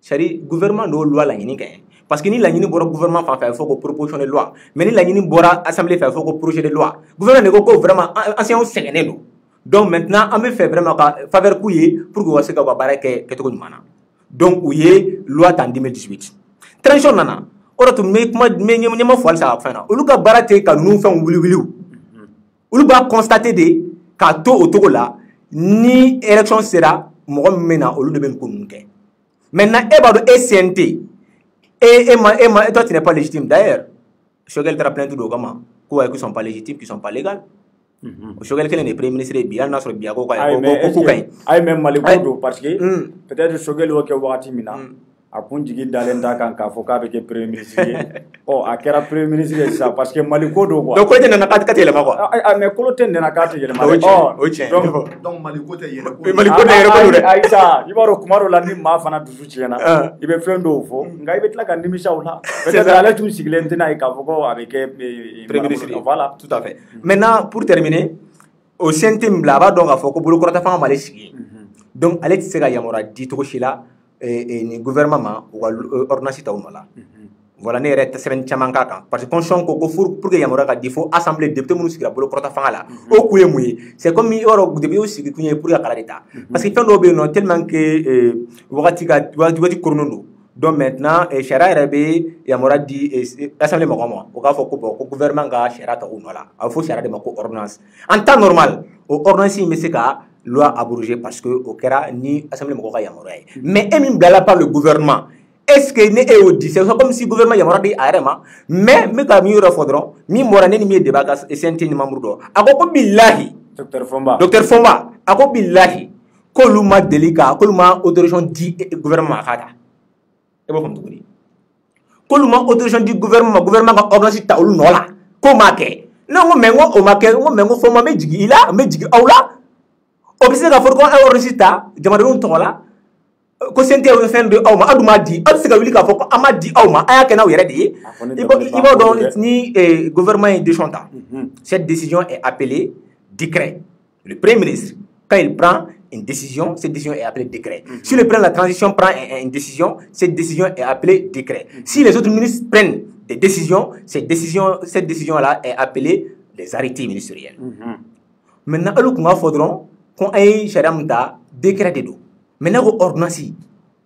c'est-à-dire gouvernement dɔw loi laɲini kɛ parce que ni laɲini bɔra gouvernement fan fɛ a bɛ fɔ ko proposition de loi mais ni laɲini bɔra assemblée fɛ a bɛ fɔ ko projet de loi gouvernement de ko vraiment anciens sɛgɛnnen don donc maintenant an bɛ fɛ vraiment ka faveur k'u ye pour que u ka se ka u ka baara kɛ kɛcogo ɲuman na donc u ye loi ta en 2018 transition nana o de tun bɛ kuma ɲɛma fɔ halisa a fɛn na olu ka baara tɛ ka ninnu fɛnw wuli olu b'a constater de k'a to o cogo la ni élection sera mɔgɔ min bɛ na olu de bɛ nin ko ninnu kɛ maintenant e b'a dɔn e CNT toi tu n'es pas légitime d'ailleurs Choguel taara plainte do kama ko ay qui sont pas légitimes qui sont pas légales o Choguel kelen de premier ministre bi hali n'a sɔrɔ bi a ko ka ɲi ay mais Mali ko do parce que peut-être Choguel y'o kɛ wagati min na a kun jigi dalen t'a kan k'a fɔ k'a bɛ kɛ premier ministre ye a kɛra premier ministre ye sisan parce que Mali ko do quoi donc ko tɛ nana k'a tɛ yɛlɛma quoi mais kolo tɛ nana k'a tɛ yɛlɛma o tiɲɛ donc Mali ko tɛ yɛlɛ Mali ko tɛ yɛlɛ ko dɛ Aïssa i b'a dɔn kuma dɔ la ni maa fana dusu tiɲɛna i bɛ fɛn dɔw fɔ nka i bɛ tila ka nimisa o la peut-être ale tun sigilen tɛna ye k'a fɔ ko a bɛ kɛ premier ministre voilà tout à fait maintenant pour terminer o CNT min bila a b'a dɔn k'a fɔ ko bolokɔrɔta fanga m'ale sigi donc ale tɛ se ka yamaruya di cogo si la ni gouvernement ma u ka ordonnance ta u nɔ la voilà ne yɛrɛ sɛbɛnni caman k'a kan parce que constitution ko pour que yamaruya ka di fo assemblée député minnu sigira bolokɔrɔta fanga la o kun ye mun ye c'est comme i b'a dɔn député y'u sigi kun ye pour ka kala de ta parce que fɛn dɔw bɛ yen nɔ tellement que wagati koronnen don donc maintenant sariya yɛrɛ bɛ yamaruya di assemblée mɔgɔ ma o k'a fɔ ko bon ko gouvernement ka sariya ta u nɔ la a bɛ fɔ sariya de ma ko ordonnance en temps normal o ordonnance in bɛ se ka loi abrogée parce que au kɛra ni assemblée mɔgɔ ka yamaruya ye mais e min bilala par le gouvernement est-ce que ne e y'o di c'est comme si gouvernement yamaruya di a yɛrɛ ma mais n bɛ ka min yɔrɔ fɔ dɔrɔn min bɔra ne ni min ye débat ka CNT ni membre dɔ a ko bilahi docteur Fomba a ko bilahi k'olu ma deli ka k'olu ma autorisation di gouvernement ma k'a ta e b'o faamu cogo di k'olu ma autorisation di gouvernement ka ordonnance ta olu nɔ la k'o ma kɛ ne ko mais n ko o ma kɛ n ko mais n ko Fomba n bɛ jigin i la n bɛ jigin aw la o bɛ se ka fɔ ko an ye ordonnance ta jamanadenw tɔgɔ la ko CNT ye fɛn di aw ma aw dun m'a di aw tɛ se ka wuli k'a fɔ ko an m'a di aw ma a y'a kɛ n'aw yɛrɛ de ye i b'a dɔn ni gouvernement ye décision ta cette décision est appelée décret le premier ministre quand il prend une décision cette décision est appelée décret si le président de la transition prend une décision cette décision est appelée décret si les autres ministres prennent des décisions cette décision là est appelée les arrêtés ministériels maintenant olu kun b'a fɔ dɔrɔn ko an ye sariya min ta décret de don maintenant ko ordonnance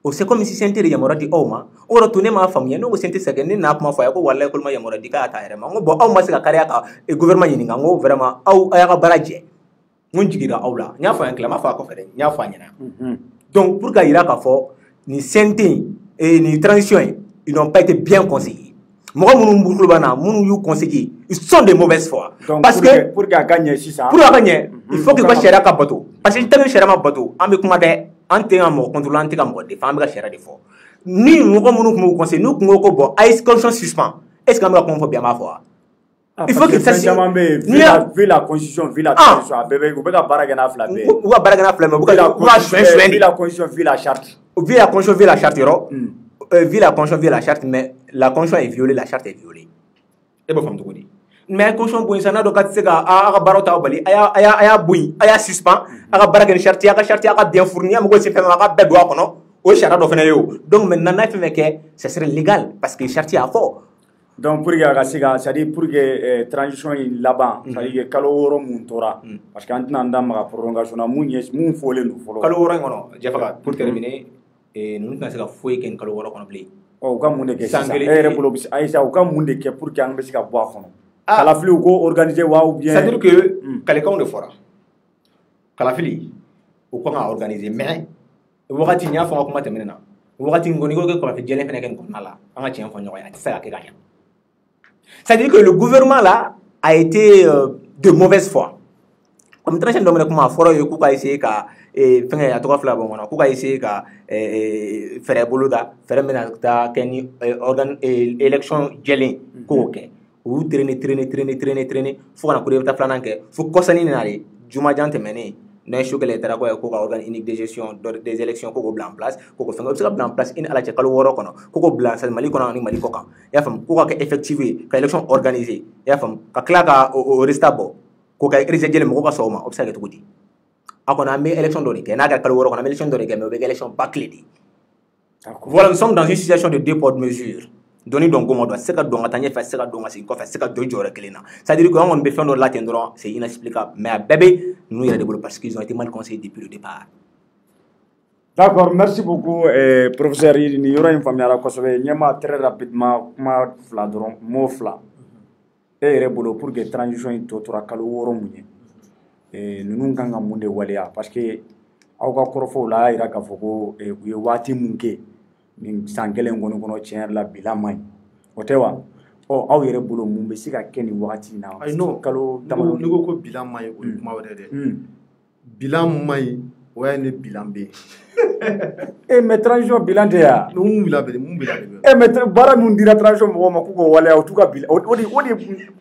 o c'est comme si CNT de yamaruya di aw ma o de to ne m'a faamuya ne ko CNT sɛgɛn ne n'a kuma fɔ a ye ko walayi k'olu ma yamaruya di k'a y'a ta yɛrɛ ma n ko bon aw ma se ka kariya ka gouvernement ɲininka n ko vraiment aw y'a ka baara jɛ n ko n jigira aw la n y'a fɔ a ɲɛna n m'a fɔ a kɔfɛ dɛ n y'a fɔ a ɲɛna donc pour ka yira k'a fɔ ni CNT ni transition ils n'ont pas été bien conseillés mɔgɔ minnu bolo b'an na minnu y'u conseiller ils sont de mauvaise foi parce que pour que a ka ɲɛ sisan pour a ka ɲɛ il faut que u ka sariya ka bato parce que tant que sariya ma bato an bɛ kuma dɛ an tɛ ka mɔgɔ contrôler an tɛ ka mɔgɔ défend an bɛ ka sariya de fɔ ni mɔgɔ minnu tun b'u conseiller n'u tun ko ko bon a ye constitution suspend est ce que an bɛ ka kuma fɔ bi an b'a fɔ wa il faut que fɛn caman bɛ yen vu la constitution vu la transition a bɛɛ bɛ u bɛ ka baara kɛ n'a fila bɛɛ u ka baara kɛ n'a fila mɛ u ka suɲɛ vu la constitution vu la charte vu la constitution vu la charte yɔrɔ vu la constitution vu la charte mais la constitution est violée la charte est violée e b'o faamu cogo di mais constitution bon sa n'a dɔn k'a tɛ se ka a ka baaraw ta bali a y'a bon a y'a suspend a ka baara kɛ ni charte a ka charte a ka bien fourni a mago se fɛn min ma a ka bɛɛ don a kɔnɔ o sariya dɔ fana ye o donc maintenant n'a ye fɛn fɛn kɛ ça serait légal parce que charte y'a fɔ donc pour que a ka se ka c'est à dire pour que transition in laban c'est à dire kalo 6 mun tora parce que an tɛna an da maga prolongation na mun fɔlen don fɔlɔ kalo 6 in kɔnɔ Jafaga pour terminer ninnu tɛna se ka foyi kɛ nin kalo 6 kɔnɔ bilen u ka mun de kɛ sisan e yɛrɛ bolo Aïssa u ka mun de kɛ pour que an bɛ se ka bɔ a kɔnɔ kalafiliw ko organiser wa ou bien c'est à dire que kalekanw de fɔra kalafili u kan ka organiser mais wagati n y'a fɔ n ka kuma tɛmɛnen na wagati n kɔni ko kɛ kɔlɔsi jɛlen fana kɛ nin kɔnɔna la an ka tiɲɛ fɔ ɲɔgɔn ye a tɛ se ka kɛ ka ɲɛ C'est-à-dire que le gouvernement là a été de mauvaise foi. Comme transition domaine kuma foro yo kuka essayer ka fenga ya to fla bon wana kuka essayer ka faire boloda faire mena ta keni organ élection jelen ko ke ou traîner fo kana ko ta flanan ke fo kosani nari juma jante meni na show que les tara ko ka organe unique de gestion des élections ko blanc en place ko fenga observe blanc en place in ala kalo woro kono ko blanc sal mali kono ni mali ko kan ya fam ko ka effective ka élection organisée ya fam ka klaka au restabo ko kay réserver mo ko sawma observe to gudi akona me élection do ni ke na ga kala woro kona élection do ni ke me be élection bâclée di voilà nous sommes dans une situation de dépôt de mesure doni donc gomo do se ka do ngata nya fa se ka do ngasi ko fa se ka do jore kelina ça veut dire que on be fait là tendron c'est inexplicable mais à bébé nous il y a des boulot parce qu'ils ont été mal conseillés depuis le départ. D'accord, merci beaucoup professeur ni yoro infamia ko so nyama très rapidement kuma fla dron mo fla e boulot pour que transition to tora kalo woro munye nunu kanga munde waleya parce que aw ka korofo la ira ka foko u ye wati munke ni sankelen ngono kono tier la bilamay o tewa o aw yere bolo mun be sika keni wati na ay no kalo tamalo ni ko bilamay o kuma wede de bilamay o ya ne bilambe mais transition bilan de ya no mun bilambe mais bara mun dira transition mo ma ko wale o tuka bilan odi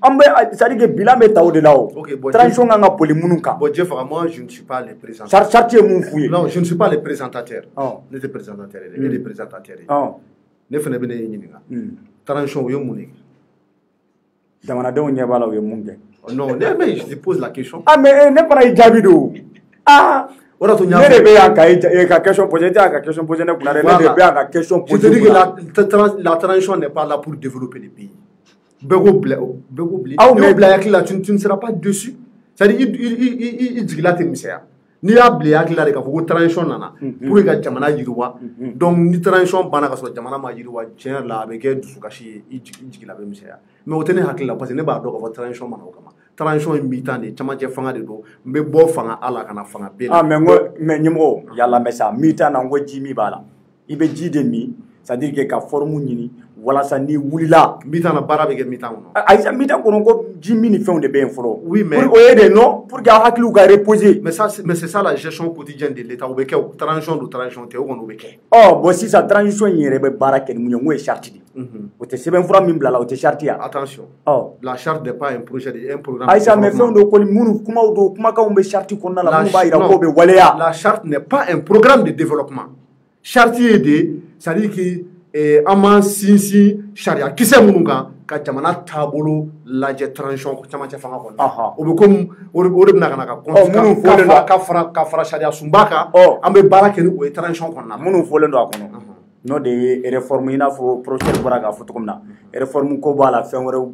ambe ça dit que bilan be taw de lawo transition nga poli mununka bon je fera moi je ne suis pas le présentateur chartier mun fouye non je ne suis pas le présentateur ne te présentateur et les présentateurs ne fene bene yininga transition yo muniki jamana de wonya bala yo munke non mais je te pose la question mais ne para jabido ora to ne de be ka question posée ka question posée ne kuna de be ka question posée. Je te dis que la transition n'est pas là pour développer les pays. Bego bli. Tu ne seras pas dessus. C'est-à-dire il dit là misère. Ni a bli akila de ka fo transition nana pour que jamana yirwa. Donc ni transition bana ka so jamana ma yirwa tien la avec du kashi il dit la misère. Mais au tenir hakila parce que ne ba do ka transition mana o kama. Transition est mi-temps chamache fanga de do mbe bo fanga ala kana fanga be mais nyimo yalla mesa mi-temps na ngo jimi bala ibe jide mi c'est à dire que ka formu nyini wala sa ni wulila mi-temps na bara be ke mi-temps no aïssa mi-temps ko ngo jimi ni fond de ben folo oui mais pour oyede non pour que haklu ka reposer mais c'est ça la gestion quotidienne de l'état obeke transition te o kono obeke bon si sa transition yere be bara ken munyo ngo e charte di o te seben fura min blala o te charte ya attention la charte n'est pas un projet un programme aïssa mais fond do ko munu kuma ka umbe charte ko na la mu ba ira ko be waleya la charte n'est pas un programme de développement chartier de ça dit que aman sinsi charia kisse mununga ka jamana tabolo lajɛ transition ko caman cɛ fanga kɔnɔ o bɛ comme o de bɛna ka fara charia sunba kan an bɛ baara kɛ ni o ye transition kɔnɔna minnu fɔlen don a kɔnɔ n'o de ye réforme i n'a fɔ professeur bɔra k'a fɔ cogo min na réforme ko b'a la fɛn wɛrɛw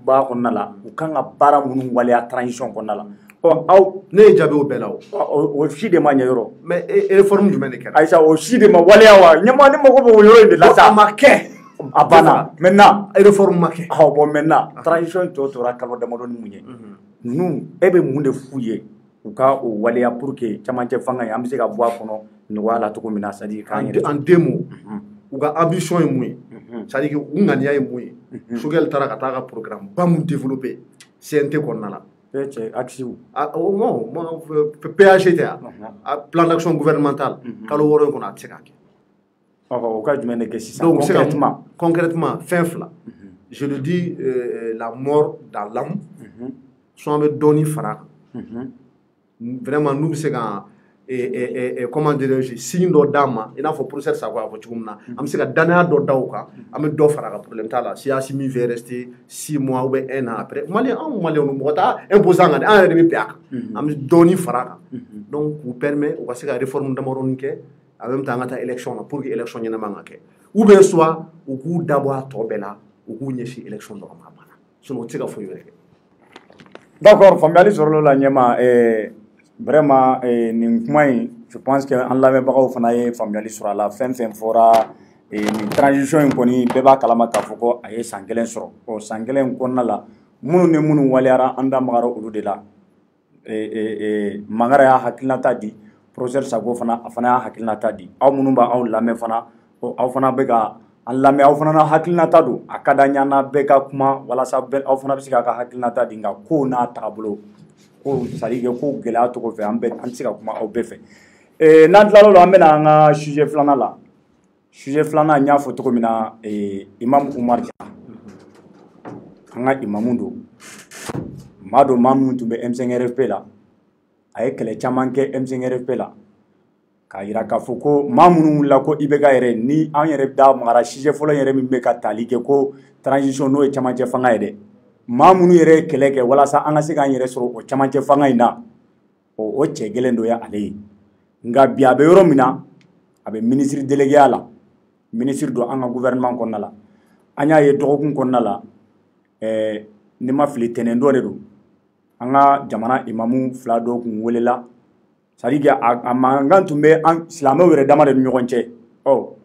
b'a kɔnɔna la u kan ka baara minnu waleya transition kɔnɔna la aw ne ye jaabi o bɛɛ la o si de ma ɲɛ yɔrɔ mais réforme jumɛn de kɛra ayisa o si de ma waleya wa ɲɛma ne mago bɛ o yɔrɔ in de la sa a ma kɛ a banna maintenant réforme ma kɛ bon maintenant transition tɔ tora kalo damadɔ ni mun ye ninnu e bɛ mun de f'u ye u ka o waleya pour que camancɛ fanga ye an bɛ se ka bɔ a kɔnɔ nɔgɔya la cogo min na c'est à dire k'an yɛrɛ en deux mots u ka ambition ye mun ye c'est à dire que u ŋaniya ye mun ye Choguel taara ka taa ka programme ba mun développer CNT kɔnɔna la non PAG tɛ yan plan d'action gouvernemental kalo 6 in kɔnɔ a tɛ se k'a kɛ o ka jumɛn de kɛ sisan concrètement fɛn fila je le dis la mort dans l'âme soit an bɛ dɔɔni fara a kan vraiment n'u bɛ se ka comment dirais-je signe dɔ d'a ma i n'a fɔ professeur Sakɔ y'a fɔ cogo min na an bɛ se ka danaya dɔ da o kan an bɛ dɔ fara a kan problème t'a la siyaasi min veut rester 6 mois ou bien 1 an après anw maliyɛnw mɔgɔ t'a imposer an kan dɛ an yɛrɛ de bɛ bɛn a kan an bɛ dɔɔni fara a kan donc k'u permet u ka se ka réforme damadɔni kɛ en même temps an ka taa élection na pour que élection ɲɛnama ka kɛ ou bien soit u k'u dabɔ a tɔ bɛɛ la u k'u ɲɛsin élection dɔrɔn ma banna sinon u tɛ se ka foyi wɛrɛ kɛ. D'accord faamuyali sɔrɔla la ɲɛma vraiment nin kuma in je pense que an lamɛnbagaw fana ye faamuyali sɔrɔ a la fɛn fɛn fɔra nin transition in kɔni bɛɛ b'a kalama k'a fɔ ko a ye san 1 sɔrɔ o san 1 kɔnɔna la minnu ni minnu waliyara an da magara olu de la Mangara y'a hakilinata di professeur Sakɔ fana a fana y'a hakilinata di aw minnu b'aw lamɛn fana aw fana bɛ ka an lamɛn aw fana na hakilinata don a ka d'an ye an n'a bɛɛ ka kuma walasa aw fana bɛ se k'a ka hakilinata di nka kow n'a taabolo ko c'est à dire ko gɛlɛya tɔgɔ fɛ an tɛ se ka kuma aw bɛɛ fɛ n'an tilala o la an bɛna an ka sujet filanan la sujet filanan n y'a fɔ cogo min na Imam Umar Jara an ka imamu don maa don maa minnu tun bɛ M5RFP la a ye kɛlɛ caman kɛ M5RFP la k'a yira k'a fɔ ko maa minnu wulila ko IBK yɛrɛ ni an yɛrɛ da magara sujet fɔlɔ yɛrɛ min bɛ ka tali kɛ ko transition n'o ye camancɛ fanga ye dɛ maa minnu yɛrɛ ye kɛlɛ kɛ walasa an ka se k'an yɛrɛ sɔrɔ o camancɛ fanga in na o cɛ gɛlɛn dɔ ye ale ye nka bi a bɛ yɔrɔ min na a bɛ ministre délégué la ministre don an ka gouvernement kɔnɔna la an y'a ye dɔgɔkun kɔnɔna la ni ma fili tɛnɛn dɔ de don an ka jamana imamu fila dɔ tun welela c'est à dire a mankan tun bɛ an silamɛw yɛrɛ dama de ni ɲɔgɔn cɛ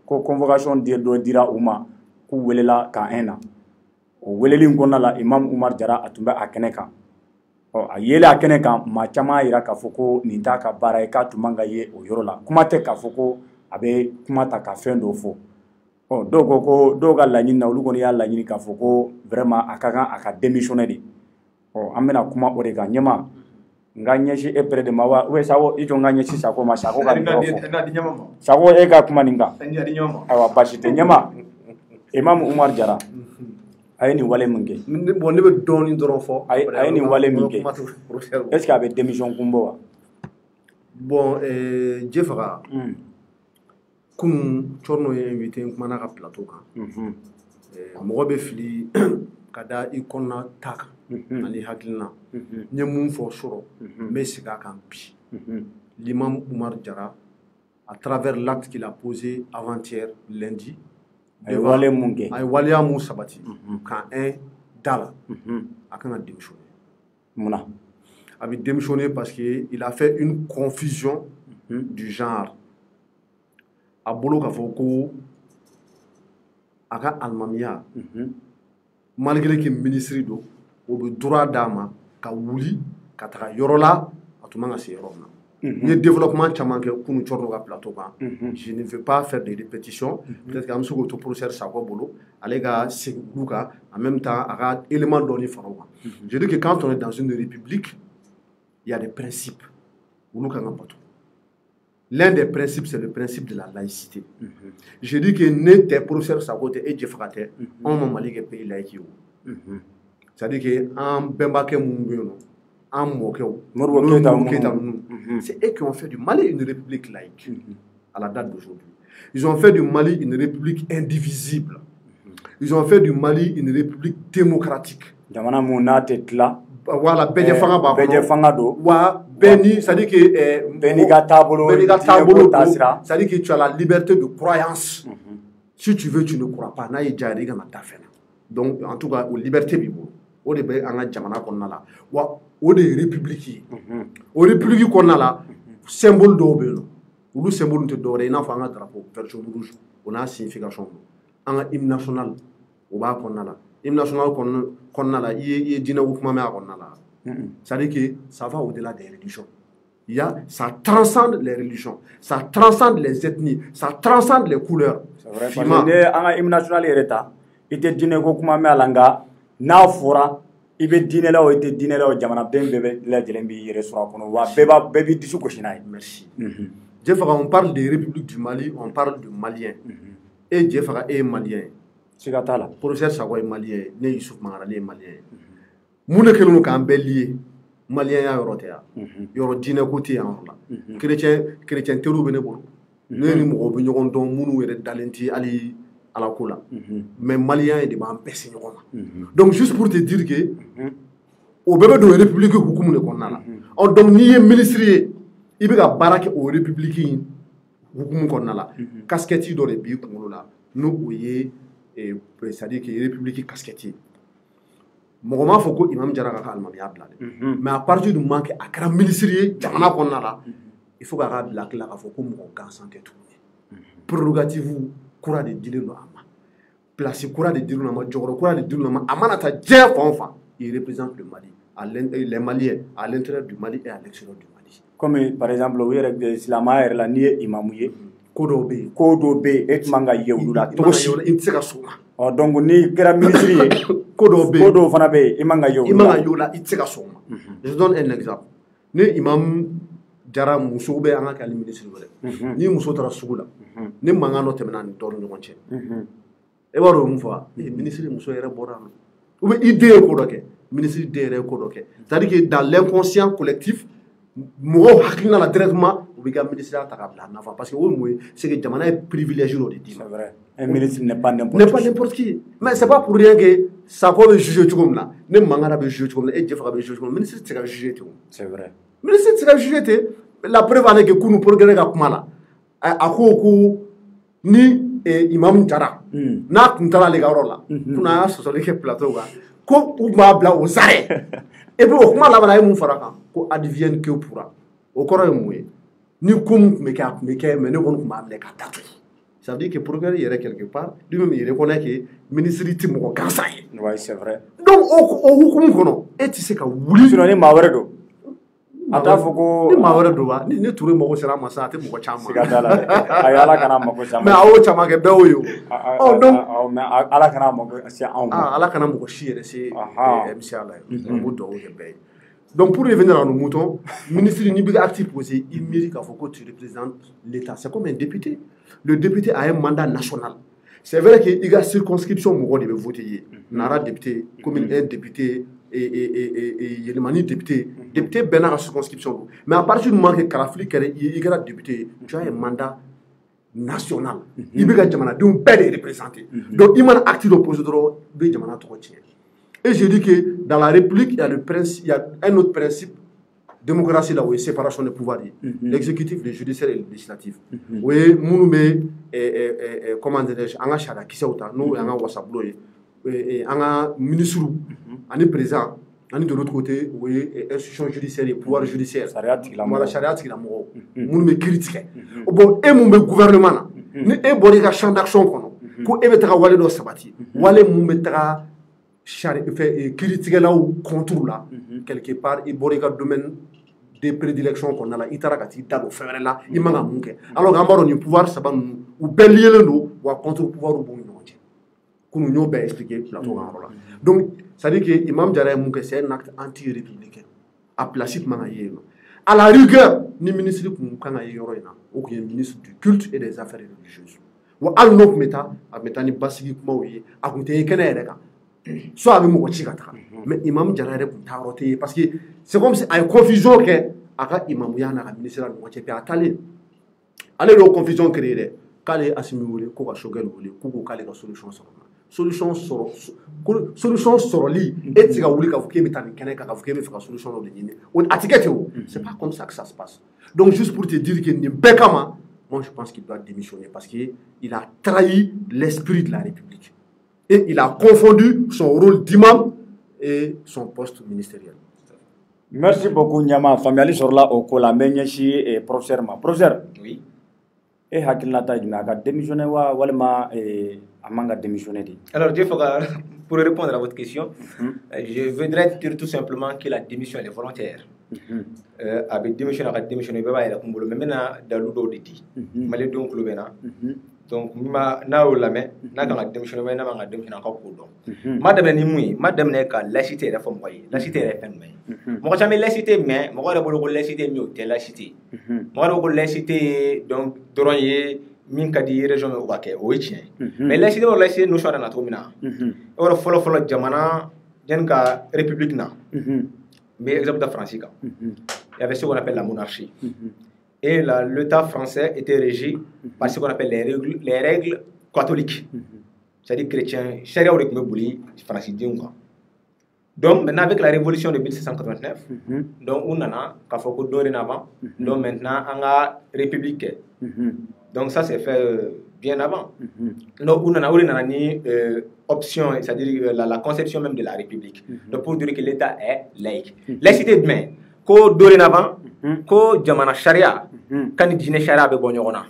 ko convocation dɔ dira u ma k'u welela ka un na o weleli in kɔnɔna la Imam Umar Jara a tun bɛ a kɛnɛ kan a yelen a kɛnɛ kan maa caman y'a jira k'a fɔ ko nin t'a ka baara ye k'a tun man ka ye o yɔrɔ la kuma tɛ k'a fɔ ko a bɛ kuma ta ka fɛn dɔ fɔ dɔw ko ko dɔw ka laɲini na olu kɔni y'a laɲini k'a fɔ ko vraiment a ka kan a ka démissionner de an bɛna kuma o de kan ɲɛma n ka ɲɛsin e pere de ma wa ou Sako i jɔ n ka ɲɛsin Sako ma Sako ka nin fɔ Sako e ka kuma nin kan ayiwa basi tɛ ɲɛma Imam Umar Jara a ye nin wale min kɛ bon ne bɛ dɔɔnin dɔrɔn fɔ a ye nin wale min kɛ est ce que a bɛ démission kun bɔ wa bon Jefaga kunun Cɔrɔnɔ ye invité n kumana ka plateau kan mɔgɔ bɛ fili ka da i kɔnɔna ta kan ani hakilina n ye mun fɔ sɔrɔ n bɛ segin a kan bi l'imam Umar Jara à travers l'acte qu'il a posé avant-hier lundi a ye wale mun kɛ a ye waleya mun sabati ka un da la a kan ka démissionner munna a bɛ démissionner parce que il a fait une confusion du genre a bolo k'a fɔ ko a ka alimamiya malgré que ministre don o bɛ droit d'a ma ka wuli ka taga yɔrɔ la a tun man ka se yɔrɔ min na n ye développement caman kɛ kunun Cɔrɔnɔ ka plateau kan je ne veux pas faire de répétition peut-être que an bɛ se k'o to professeur Sako bolo ale ka segin olu kan en même temps a ka élément dɔɔni fara o kan je dis que quand on est dans une république il y a des principes olu kan ka bato l'un des principes c'est le principe de la laïcité je dis que ne tɛ professeur Sako tɛ e Jefaga tɛ anw ma Mali kɛ pays laïque ye o c'est-à-dire que an bɛnbakɛ minnu bɛ yen nɔ an mɔkɛw Modibo Keyita ninnu c'est eux qui ont fait du Mali une république laïque à la date d'aujourd'hui ils ont fait du Mali une république indivisible ils ont fait du Mali une république démocratique jamana mun n'a tɛ tila voilà bɛɛ fanga b'a kɔnɔ bɛɛ fanga don wa bɛɛ ni c'est à dire que bɛɛ n'i ka taabolo c'est à dire que tu as la liberté de croyance si tu veux tu ne crois pas n'a ye diya yɛrɛ i kana taa fɛn na donc en tout cas o liberté b'i bolo o de bɛ an ka jamana kɔnɔna la wa o de ye république ye o république kɔnɔna la symbole dɔw bɛ yen nɔ olu symbole tɛ dɔwɛrɛ ye i n'a fɔ an ka drapeau vert jaune rouge o n'a signification don an ka hymne national o b'a kɔnɔna la hymne national kɔnɔna la i ye diinɛko kuma mɛn a kɔnɔna la c'est à dire que ça va au-delà des religions ça transcende les religions ça transcende les ethnies ça transcende les couleurs c'est vrai parce que ne an ka hymne national yɛrɛ ta i tɛ diinɛko kuma mɛn a la nka n'a fɔra i bɛ diinɛ la o i tɛ diinɛ la o jamanaden bɛɛ lajɛlen b'i yɛrɛ sɔrɔ a kɔnɔ wa bɛɛ b'i dusu gosi n'a ye. Merci. Jefaga, on parle des républiques du Mali, on parle de Maliens. Et Jefaga est malien. Siga t'a la. Professeur Sako est malien, ne Youssouf Mangara ne est malien. Mun de kɛlen don k'an bɛɛ lié malien ya yɔrɔ tɛ yan yɔrɔ diinɛ ko tɛ yan yɔrɔ la chrétien teriw bɛ ne bolo ne ni mɔgɔw bɛ ɲɔgɔn dɔn minnu yɛrɛ dalen tɛ hali ala ko la mais malien de b'an bɛɛ se ɲɔgɔn ma donc juste pour te dire que o bɛɛ bɛ don république hukumu de kɔnɔna la donc n'i ye ministre ye i bɛ ka baara kɛ o république in hukumu kɔnɔna la casquette dɔ de b'i kunkolo la n'o o ye c'est à dire que république casquette ye mɔgɔ m'a fɔ ko Imam Jara ka alimamiya bila dɛ mais à partir du moment que a kɛra ministre ye jamana kɔnɔna la il faut k'a ka bila kila k'a fɔ ko mɔgɔ gansan tɛ tuguni prérogative kura de dilen don a ma place kura de dilen don a ma jɔyɔrɔ kura de dilen don a ma a mana taa diɲɛ fan o fan il représente le Mali les Maliens à l'intérieur du Mali et à l'extérieur du Mali comme par exemple u yɛrɛ silamɛya yɛrɛ la n'i ye imamu ye Kodobe. Kodobe et manga yewula toshi. Iteka soma. Oh donc ni kera ministre Kodobe. Kodo fana be imanga yewula. Imanga yewula iteka soma. Je donne un exemple. Ni imam jara muso be anga kali ministre wala. Ni muso tara sugula. Ni manga no temena ni tor ñogon ci. E waro mu fa ministre muso yere borano. Ou bien idée ko doké. Ministre idée ko doké. C'est-à-dire que dans l'inconscient collectif mo hakina la directement obliga ministère ta kabla nafa parce que au moins c'est que jamana est privilégié au dit. C'est vrai. Un ministre n'est pas n'importe qui. Mais c'est pas pour rien que ça peut juger tout comme là. Ne mangara be juger tout comme et Jeff be juger comme ministre c'est ka juger tout. C'est vrai. Ministre c'est ka juger la preuve est que kunu progrès ga kuma la. Ako ni imam jara. Na kuntala le garo la. Kuna so le ke plateau ga. Ko ou ma bla o sare. Et puis au kuma la bana mu faraka ko advienne que pourra. Au corps moué. Ni comme mais ne bon kuma le ka tatu. Ça veut dire que progrès il y a quelque part, lui-même il reconnaît que ministre ti mo gansa yi. Oui, c'est vrai. Donc au hukum kono et tu sais ka wuli sinon ni mawere do. Ata foko ni mawere do ba ni touré mo sera masa te mo chama. Siga dala. Ay ala kana mako chama. Mais awo chama ke be oyo. Oh donc mais ala kana mako si an. Ah ala kana mako chier c'est MC ala. Mo do ke be. Donc pour revenir à nos moutons, ministre ni biga actif posé, il mérite qu'il faut que tu représentes l'État. C'est comme un député. Le député a un mandat national. C'est vrai qu'il y a une circonscription où on peut voter. Nara député, comme un député et il y a un député. Député ben la circonscription. Mais à partir du moment que Karafli il y a un député, tu as un mandat national. Il y a un mandat d'un père représenté. Donc il y a un acte d'opposition, il y a un mandat. Et je dis que dans la République, il y a un autre principe, démocratie là où il y a séparation des pouvoirs, l'exécutif, le judiciaire et le législatif. Oui, nous comment dirais-je, en achara qui s'auta, nous en wasablo, en ministre, en président, en de l'autre côté, oui, institution judiciaire et pouvoir judiciaire. Voilà, charia qui la mort. Nous me critiquons. Bon, et mon gouvernement là, nous et bon les champs d'action qu'on a, pour éviter à aller dans sabati, aller mon mettra critiquer là ou contour là quelque part et borika domaine de prédilection qu'on a là itarakati dalo faire là il m'a manqué alors gambaro ni pouvoir saban ou bélier le no ou contre pouvoir ou bon non qu'on nous bien expliquer plateau là donc ça dit que imam Diarra Mouké c'est un acte anti-républicain à placide manayer à la rigueur ni ministre pour kana yoro ina ou que ministre du culte et des affaires religieuses ou al nok meta a metani basigi kuma wi a kunte kene reka soit avec mon chikatra mais imam Diarra est parce que c'est comme si il y a une confusion que aka imam yana ka ministre no chepe atale ale lo confusion créée kale asimiwole ko ka shogel wole ko ko kale ka solution soro li et tika wuli ka fuke bitani kene ka fuke be fa solution lo ni on atiquette c'est pas comme ça que ça se passe donc juste pour te dire que Bekama moi je pense qu'il doit démissionner parce que il a trahi l'esprit de la République. Et il a confondu son rôle d'imam et son poste ministériel. Merci beaucoup, Nyama. Famille sur la au Kola Menyeshi et professeur. Professeur. Oui. Et Hakilata a démissionné ou Walma et Amanga démissionné. Alors, pour répondre à votre question, je voudrais dire tout simplement que la démission est volontaire. Avec démission, il va y avoir mais maintenant, dans l'eau de dit. Malé donc le Bénin. Donc, na o lamɛ n'a kan ka denmisɛnnin n'a man ka denmisɛnnin a ka ko dɔn ma daminɛ ni mun ye ma daminɛ ka laïcité yɛrɛ fɔ mɔgɔ ye laïcité yɛrɛ fɛn jumɛn ye mɔgɔ caman bɛ laïcité mɛn mɔgɔ yɛrɛ bolo ko laïcité min o tɛ laïcité mɔgɔ yɛrɛ ko laïcité ye donc dɔrɔn ye min ka di région min o b'a kɛ o ye tiɲɛ mais laïcité o laïcité notion nana cogo min na o yɛrɛ fɔlɔ-fɔlɔ jamana yanni ka république na n bɛ exemple ta Faransi kan il y avait ce qu'on appelle la monarchie. Et l'État français était régi par ce qu'on appelle les règles catholiques. C'est-à-dire chrétiens, charia ou francidiens. Donc maintenant avec la révolution de 1789, donc on a fait dorénavant, donc maintenant on a république. Donc ça c'est fait bien avant. Donc on a une option, c'est-à-dire la conception même de la république. Donc pour dire que l'État est laïque. Laïcité demain, ko dorénavant, ko jamana sharia kan dine sharia be bon ñogona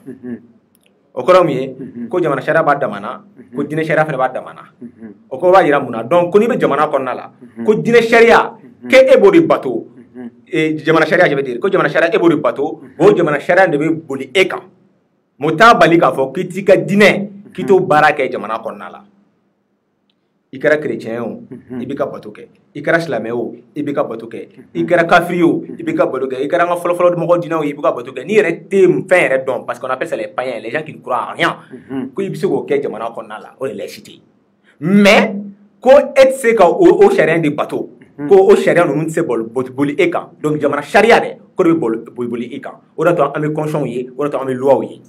o ko rami ko jamana sharia ba damana ko dine sharia fa ba damana o ko ba yira muna donc ko ni be jamana ko nala ko dine sharia ke e bodi bateau et jamana sharia je veux dire ko jamana sharia e bodi bateau o jamana sharia de be boli e kan Mota bali k'a fɔ k'i t'i ka diinɛ k'i t'o baara kɛ jamana kɔnɔna la. I kɛra chrétien o i b'i ka bato kɛ, i kɛra silamɛ o i b'i ka bato kɛ, i kɛra kafiri o i b'i ka bato kɛ, i kɛra an ka fɔlɔfɔlɔ mɔgɔw diinɛw ye i b'i ka bato kɛ. N'i yɛrɛ tɛ fɛn yɛrɛ dɔn parce qu'on appelle ça les païens, les gens qui ne croient en rien, ko i bɛ se k'o kɛ jamana kɔnɔna la o de laïcité. Mais ko e tɛ se ka o sariya de bato, ko o sariya ninnu tɛ se boli e kan, donc jamana sariya dɛ ko de bɛ boli e kan. O de to an bɛ constitution ye, o de to an bɛ loi ye.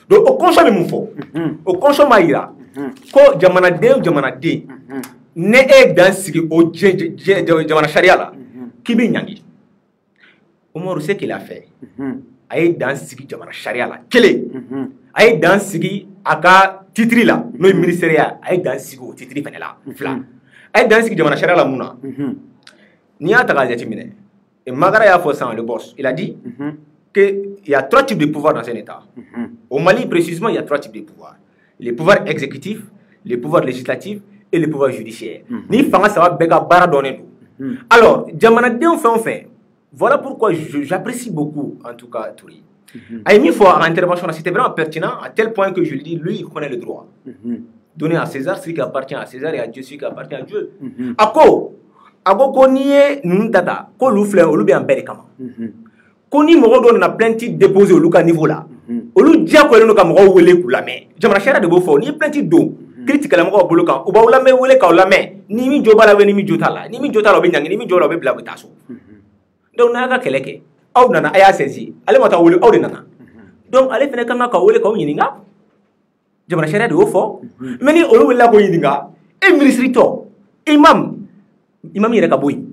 Donc o constitution bɛ mun fɔ, o constitution b'a yira ko jamanaden ne e dan sigi o jamana sariya la k'i bɛ ɲangi. Umaru c'est qu'il a fait, a ye dan sigi jamana sariya la kelen, a ye dan sigi a ka titre la n'o ye ministériya, a ye dan sigi o titre fana la fila, a ye dan sigi jamana sariya la mun na. N'i y'a ta k'a jateminɛ Magara y'a fɔ sisan, le boss, il a dit qu'il y a 3 types de pouvoirs dans un État. Au Mali, précisément, il y a 3 types de pouvoirs. Les pouvoirs exécutifs, les pouvoirs législatifs et les pouvoirs judiciaires. Ni fanga ça va bega bara donner nous. Alors, jamanaden fait. Voilà pourquoi j'apprécie beaucoup, en tout cas, Touri. A mis fois à intervention, c'était vraiment pertinent, à tel point que je lui dis, lui, il connaît le droit. Donner à César ce qui appartient à César et à Dieu ce qui appartient à Dieu. Ako ko ni ye nunu tata ko lu fleur olu be en bere kama ko ni mogo do na plainte déposer olu ka niveau là olu dia ko le no ka mogo wele ku lamé jamana shara de bo fo ni plainte do critique la mogo bolo kan o ba lamé wele ka lamé ni mi joba la we ni mi jota la ni mi jota la be nyangi ni mi jola be bla be taso donc na ka keleke aw nana aya saisi ale mata wele aw de nana donc ale fene kan ka wele ka o nyininga jamana shara de bo fo mais ni olu wele la ko nyininga e ministre to imam yɛrɛ ka bɔ yen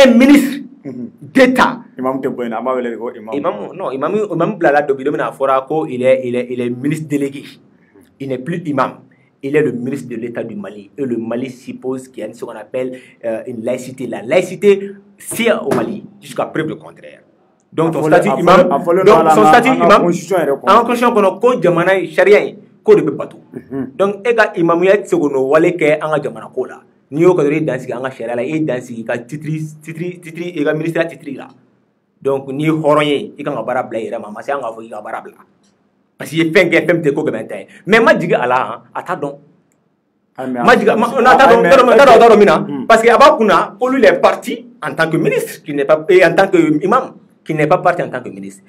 un ministre d'État imam tɛ bɔ yen a b'a wele ko imam bilala dɔ bi dɔ bɛna fɔra ko il est ministre délégué, il n'est plus imam, il est le ministre de l'État du Mali et le Mali suppose qu'il y a ce qu'on appelle une laïcité. La laïcité c'est au Mali jusqu'à preuve le contraire. Donc son statut imam en constitution kɔnɔ ko jamana sariya in ko de bɛ bato. Donc e ka imamuya tɛ se k'o wale kɛ an ka jamana ko la. N'i y'o kɛ dan sigi an ka sariya la e dan sigi ka titre i ka ministère titre la donc n'i ye hɔrɔn ye i kan ka baara bila i yɛrɛ ma ma se an k'a fɔ i ka baara bila parce que i ye fɛn kɛ fɛn min tɛ ko gɛlɛn ta ye mais ma jigin a la a t'a dɔn ma jigin n'a t'a dɔn min na parce que a b'a kunna ko lui il est parti en tant que ministre qui n'est pas en tant que imam qui n'est pas parti en tant que ministre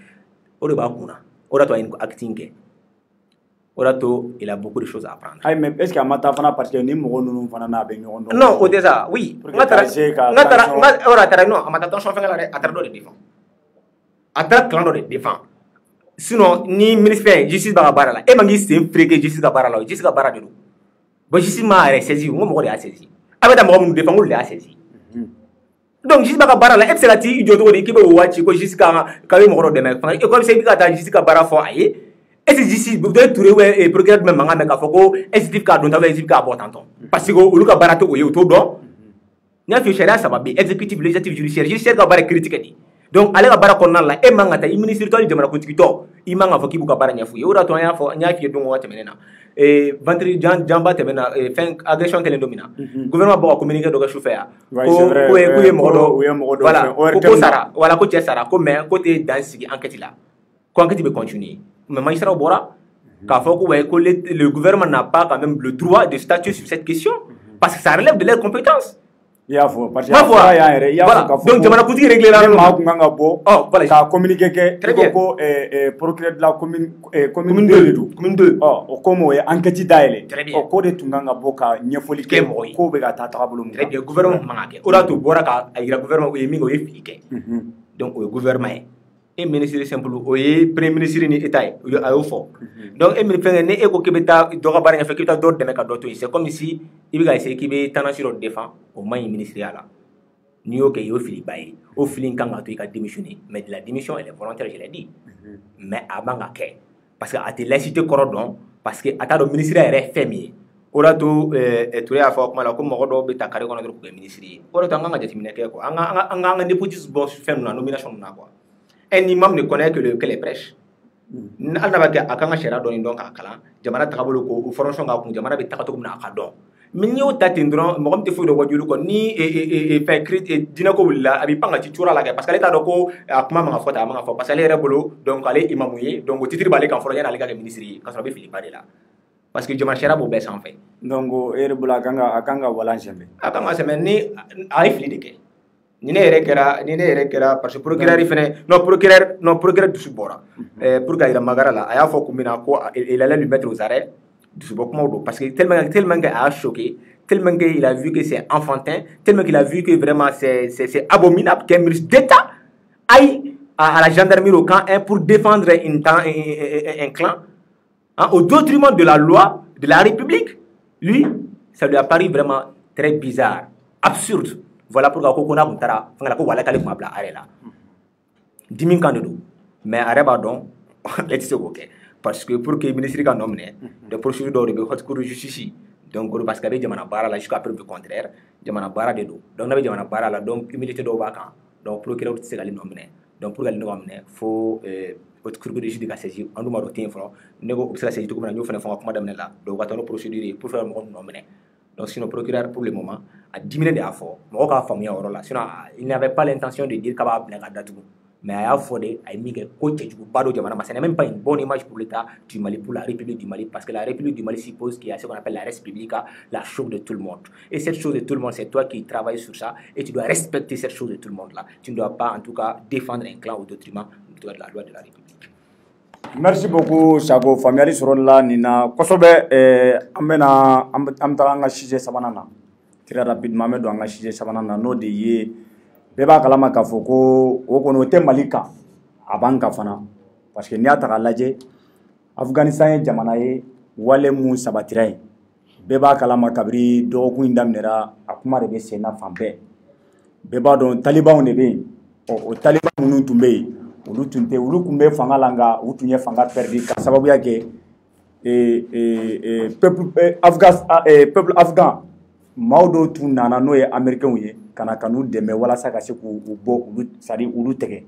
o de b'a kunna o de to a ye acte in kɛ. Il a beaucoup de choses à apprendre. Mais est-ce qu'il y a un parce que ni mogo nunu fana n'a bɛ ɲɔgɔn dɔn. Non, au déjà, oui. Non, attention fɛngɛ la dɛ, a taara dɔ de défend. A taara clan dɔ de défend. Sinon ni ministère justice b'a ka baara la, e man k'i sen fereke justice ka baara la, justice ka baara de don. Bon justice m'a yɛrɛ saisi, n ko mɔgɔ de y'a saisi. A bɛ taa mɔgɔ minnu défend, olu de y'a saisi. Donc justice b'a ka baara la, e bɛ se ka t'i jɔ cogo di k'i bɛ o waati ko justice ka bɛ mɔgɔ dɔ dɛmɛ fana, e comme c'est ka taa justice ka baara fɔ a ye. Est-ce que justice vous devez trouver et procureur même manga meka foko exécutif ka don ta exécutif ka bɔ tanton parce que olu ka baara to o ye o to dɔn n y'a f'i ye sariya saba bɛ exécutif législatif judiciaire ka baara critique di donc ale ka baara kɔnɔna la e man ka taa i ministre tɔ ni jamanakuntigi tɔ i man ka fɔ k'i b'u ka baara ɲɛf'u ye o de y'a to n y'a f'i ye don waati tɛmɛnen na vendredi janba tɛmɛna fɛn agression kɛlen don min na gouvernement bɔ ka communiqué dɔ kɛ sufɛ yan k'u ye mɔgɔ dɔ voilà ko sara wala ko cɛ sara ko mais ko tɛ dan sigi enquête la ko enquête bɛ continuer. Mais magistrat Bora, le gouvernement n'a pas quand même le droit de statuer sur cette question parce que ça relève de leurs compétences. Donc, jamanakuntigi réglé la voilà. Ka communiqué que procureur de la commune 2 commune 2 comme o ye enquête dayɛlɛ ko de tun kan ka bɔ ka ɲɛfɔli kɛ ko bɛ ka taa tagabolo min. Très bien, gouvernement man ka kɛ o de y'a to bɔra ka yira gouvernement o ye min kɛ o ye fili kɛ donc o ye gouvernement ye. Et ministre simple o ye premier ministre ni état ye a y'o fɔ donc e min fɛngɛ ni e ko k'i bɛ taa dɔ ka baara ɲɛfɛ k'i bɛ taa dɔ dɛmɛ ka dɔ to yen c'est comme si i bɛ ka essayer k'i bɛ tendance dɔ défend o man ɲi ministériya la n'i y'o kɛ i y'o fili ba ye o fili in kan ka to i ka démissionner mais de la démission elle est volontaire je l'ai dit mais a man ka kɛ parce que a tɛ laïcité kɔrɔ dɔn parce que a t'a dɔn ministériya yɛrɛ fɛn min ye o de y'a to Touré y'a fɔ kuma la ko mɔgɔ dɔw bɛ taa carré kɔnɔ dɔrɔn k'u kɛ ministre ye o de y'a to an kan ka jateminɛ kɛ quoi an ka népotisme bɔ fɛn ninnu na nomination ninnu na quoi. Un imam ne connaît que les prêches. N'a pas que à quand chercher dans k'a kalan jamana tagabolo ko formation k'a kun jamana bɛ taga cogo min na a ka dɔn min y'o ta ten dɔrɔn mɔgɔ min tɛ foyi dɔn wajulu kɔ ni fɛn diinɛ ko wulila a b'i pan ka ci cura la kɛ parce que ale t'a dɔn ko a kuma man ka fɔ tan a man ka fɔ parce que ale yɛrɛ bolo donc ale imamu ye donc o titre b'ale kan fɔlɔ yanni ale ka kɛ ministre ye k'a sɔrɔ a bɛ filiba de la parce que jamana sariya b'o bɛɛ sanfɛ. donc e yɛrɛ bolo a kan ka walan sɛmɛ. a kan ka sɛmɛ ni a ye fili de kɛ. ni ne yɛrɛ kɛra parce que procureur fɛnɛ non procureur dusu bɔra pour ka yira Magara la a y'a fɔ kun min na ko il allait lui mettre aux arrêts dusubɔ kumaw don parce que tellement que a y'a choqué tellement que il a vu que c'est enfantin tellement qu'il a vu que vraiment c'est abominable qu'un ministre d'État aille à la gendarmerie au camp pour défendre un clan au détriment de la loi de la République. Lui, ça lui a paru vraiment très bizarre, absurde. Voilà pourquoi on a montara fanga ko wala kale mabla arela 10 000 ans de do mais areba don let's say OK parce que pour que le ministre ka nominer de procédure de haute cour de justice donc parce que be jamana bara la jusqu'à preuve du contraire jamana bara de do donc na be jamana bara la donc humilité do ba kan donc procureur ti se ka le nominer donc pour que le nominer faut haute cour de justice ka saisir andu ma do tin fro nego se la saisir ko na ñu fene fo kuma dem la do ka tan procédure pour faire mo nominer. Donc, sinon, procureur, pour le moment, a diminué de l'affaire. Sinon, il n'avait pas l'intention de dire qu'il va appeler à Datou. Mais il a fait a mis que ce n'est même pas une bonne image pour l'État du Mali, pour la République du Mali, parce que la République du Mali suppose qu'il y a ce qu'on appelle la res publica, la chose de tout le monde. Et cette chose de tout le monde, c'est toi qui travailles sur ça, et tu dois respecter cette chose de tout le monde-là. Tu ne dois pas, en tout cas, défendre un clan au détriment de la loi de la République. Merci beaucoup Sago famiyali sɔrɔla nin na kosɛbɛ an bɛna an taga an ka sujet sabanan na très rapidement an bɛ don an ka sujet sabanan na n'o de ye bɛɛ b'a kalama k'a fɔ ko o kɔni o tɛ Mali kan a b'an kan fana parce que n'i y'a ta k'a lajɛ Afganistan ye jamana ye wale mun sabatira yen bɛɛ b'a kalama kabiri dɔgɔkun in daminɛra a kuma de bɛ sen na fan bɛɛ bɛɛ b'a dɔn talibanw de bɛ yen o taliban minnu tun bɛ yen olu tun bɛ fanga la nka u tun ye fanga perdu ka sababuya kɛ peuple afghan maaw dɔw tun nana n'o ye américains ye ka na ka n'u dɛmɛ walasa ka se k'u bɔ olu tɛgɛ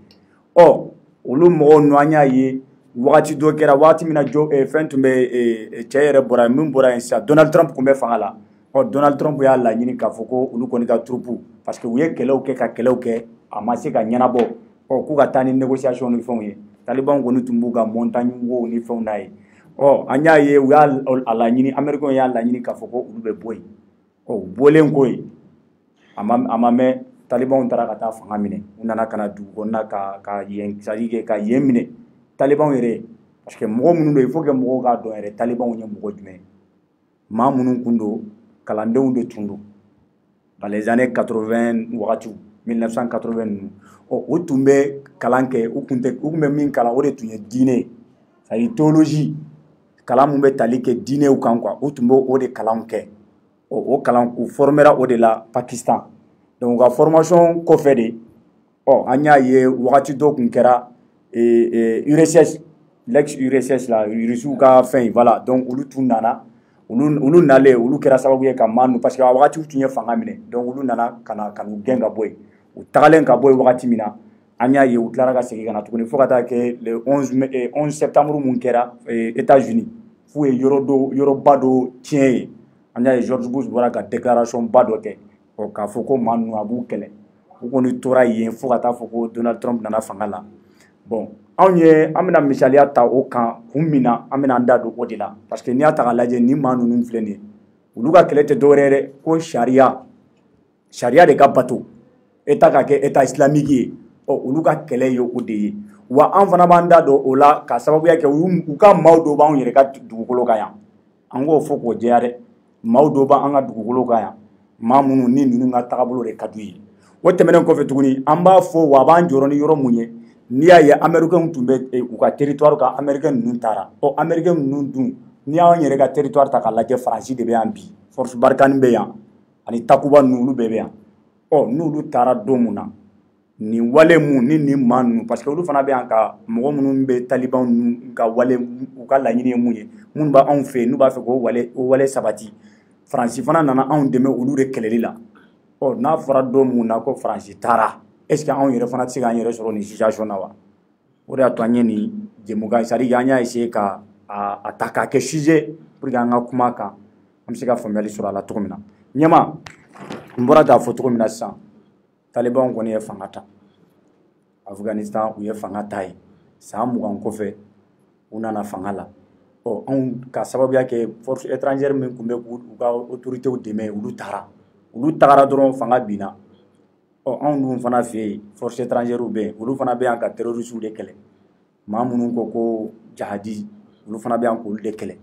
olu mɔgɔw nɔ an y'a ye wagati dɔ kɛra wagati min na fɛn tun bɛ cɛ yɛrɛ bɔra min bɔra yen sisan Donald Trump tun bɛ fanga la Donald Trump y'a laɲini k'a fɔ ko olu kɔni ka turupu parce que u ye kɛlɛw kɛ ka kɛlɛw kɛ a ma se ka ɲɛnabɔ k'u ka taa ni négociation ni fɛnw ye taliban kɔni tun b'u ka montagne wo ni fɛnw n'a ye an y'a ye u y'a laɲini américains y'a laɲini k'a fɔ ko olu bɛ bɔ yen u bɔlen ko yen a ma mɛn talibanw taara ka taa fanga minɛ u nana ka na dugu kɔnɔna ka yen c'est-à-dire ka yen minɛ talibanw yɛrɛ parce que mɔgɔ minnu don il faut que mɔgɔw k'a dɔn yɛrɛ talibanw ye mɔgɔ jumɛn maa minnu kun don kalandenw de tun don dans les années 80 wagatiw 1980 ninnu o tun bɛ kalan kɛ u tun bɛ min kalan o de tun ye diinɛ c'est-à-dire théologie kalan mun bɛ tali kɛ diinɛw kan quoi u tun bɛ o de kalanw kɛ o kalan u formera o de la Pakistan donc ka formation kɔfɛ de an y'a ye wagati dɔ tun kɛra URSS l'ex URSS la Rusiw ka fɛn voilà donc olu tun nana olu nalen olu kɛra sababu ye ka manu parce que a wagati tun ye fanga minɛ donc olu nana ka n'u gɛn ka bɔ yen u tagalen ka bɔ yen wagati min na an y'a ye u tilara ka segin ka na tuguni fo ka taa kɛ le 11 septembre mun kɛra États-Unis f'u ye yɔrɔba dɔ tiɲɛ ye an y'a ye George Bush bɔra ka déclaration ba dɔ kɛ k'a fɔ ko maa ninnu a b'u kɛlɛ u kɔni tora yen fo ka taa fɔ ko Donald Trump nana fanga la bon an bɛna misaliya ta o kan kun min na an bɛna an da don o de la parce que n'i y'a ta k'a lajɛ ni maa ninnu filɛ nin ye olu ka kɛlɛ tɛ dɔwɛrɛ ye dɛ ko sariya de ka bato État ka kɛ État islamique ye olu ka kɛlɛ ye o de ye wa an fana b'an da don o la ka sababuya kɛ u ka maaw dɔw b'anw yɛrɛ ka dugukolo kan yan an k'o fɔ k'o jɛya dɛ maaw dɔw b'an ka dugukolo kan yan maa minnu ni ninnu ka tagabolo de ka d'u ye o tɛmɛnen kɔfɛ tuguni an b'a fɔ wa a b'an jɔrɔ ni yɔrɔ mun ye n'i y'a ye américains tun bɛ u ka territoire kan américains ninnu taara américains ninnu dun n'i y'an yɛrɛ ka territoire ta k'a lajɛ Faransi de bɛ yan bi force Barkhane bɛ yan ani Takuba ninnu olu bɛɛ bɛ yan n'olu taara don mun na nin wale mun ni nin maa ninnu parce que olu fana bɛ yan ka mɔgɔ minnu bɛ taliban ninnu ka wale u ka laɲini ye mun ye minnu b'anw fɛ yen n'u b'a fɛ k'o wale sabati Faransi fana nana anw dɛmɛ olu de kɛlɛli la n'a fɔra don mun na ko Faransi taara est-ce que anw yɛrɛ fana tɛ se k'an yɛrɛ sɔrɔ nin situation na wa o de y'a to an ye nin jɛmukan c'est-à-dire an y'a essayer ka a ta k'a kɛ sujet pour que an ka kuma kan an bɛ se ka faamuyali sɔrɔ a la cogo min na ɲɛma n bɔra k'a fɔ cogo min na sisan talibanw kɔni ye fanga ta Afghanistan u ye fanga ta ye san 20 kɔfɛ u nana fanga la anw ka sababuya kɛ force étrangère min tun bɛ k'u ka autorités dɛmɛ olu tagara dɔrɔn fanga binna anw dun fana fɛ yen force étrangère bɛ yen olu fana bɛ yan ka terroristes de kɛlɛ maa minnu ko jihadi olu fana bɛ yan k'olu de kɛlɛ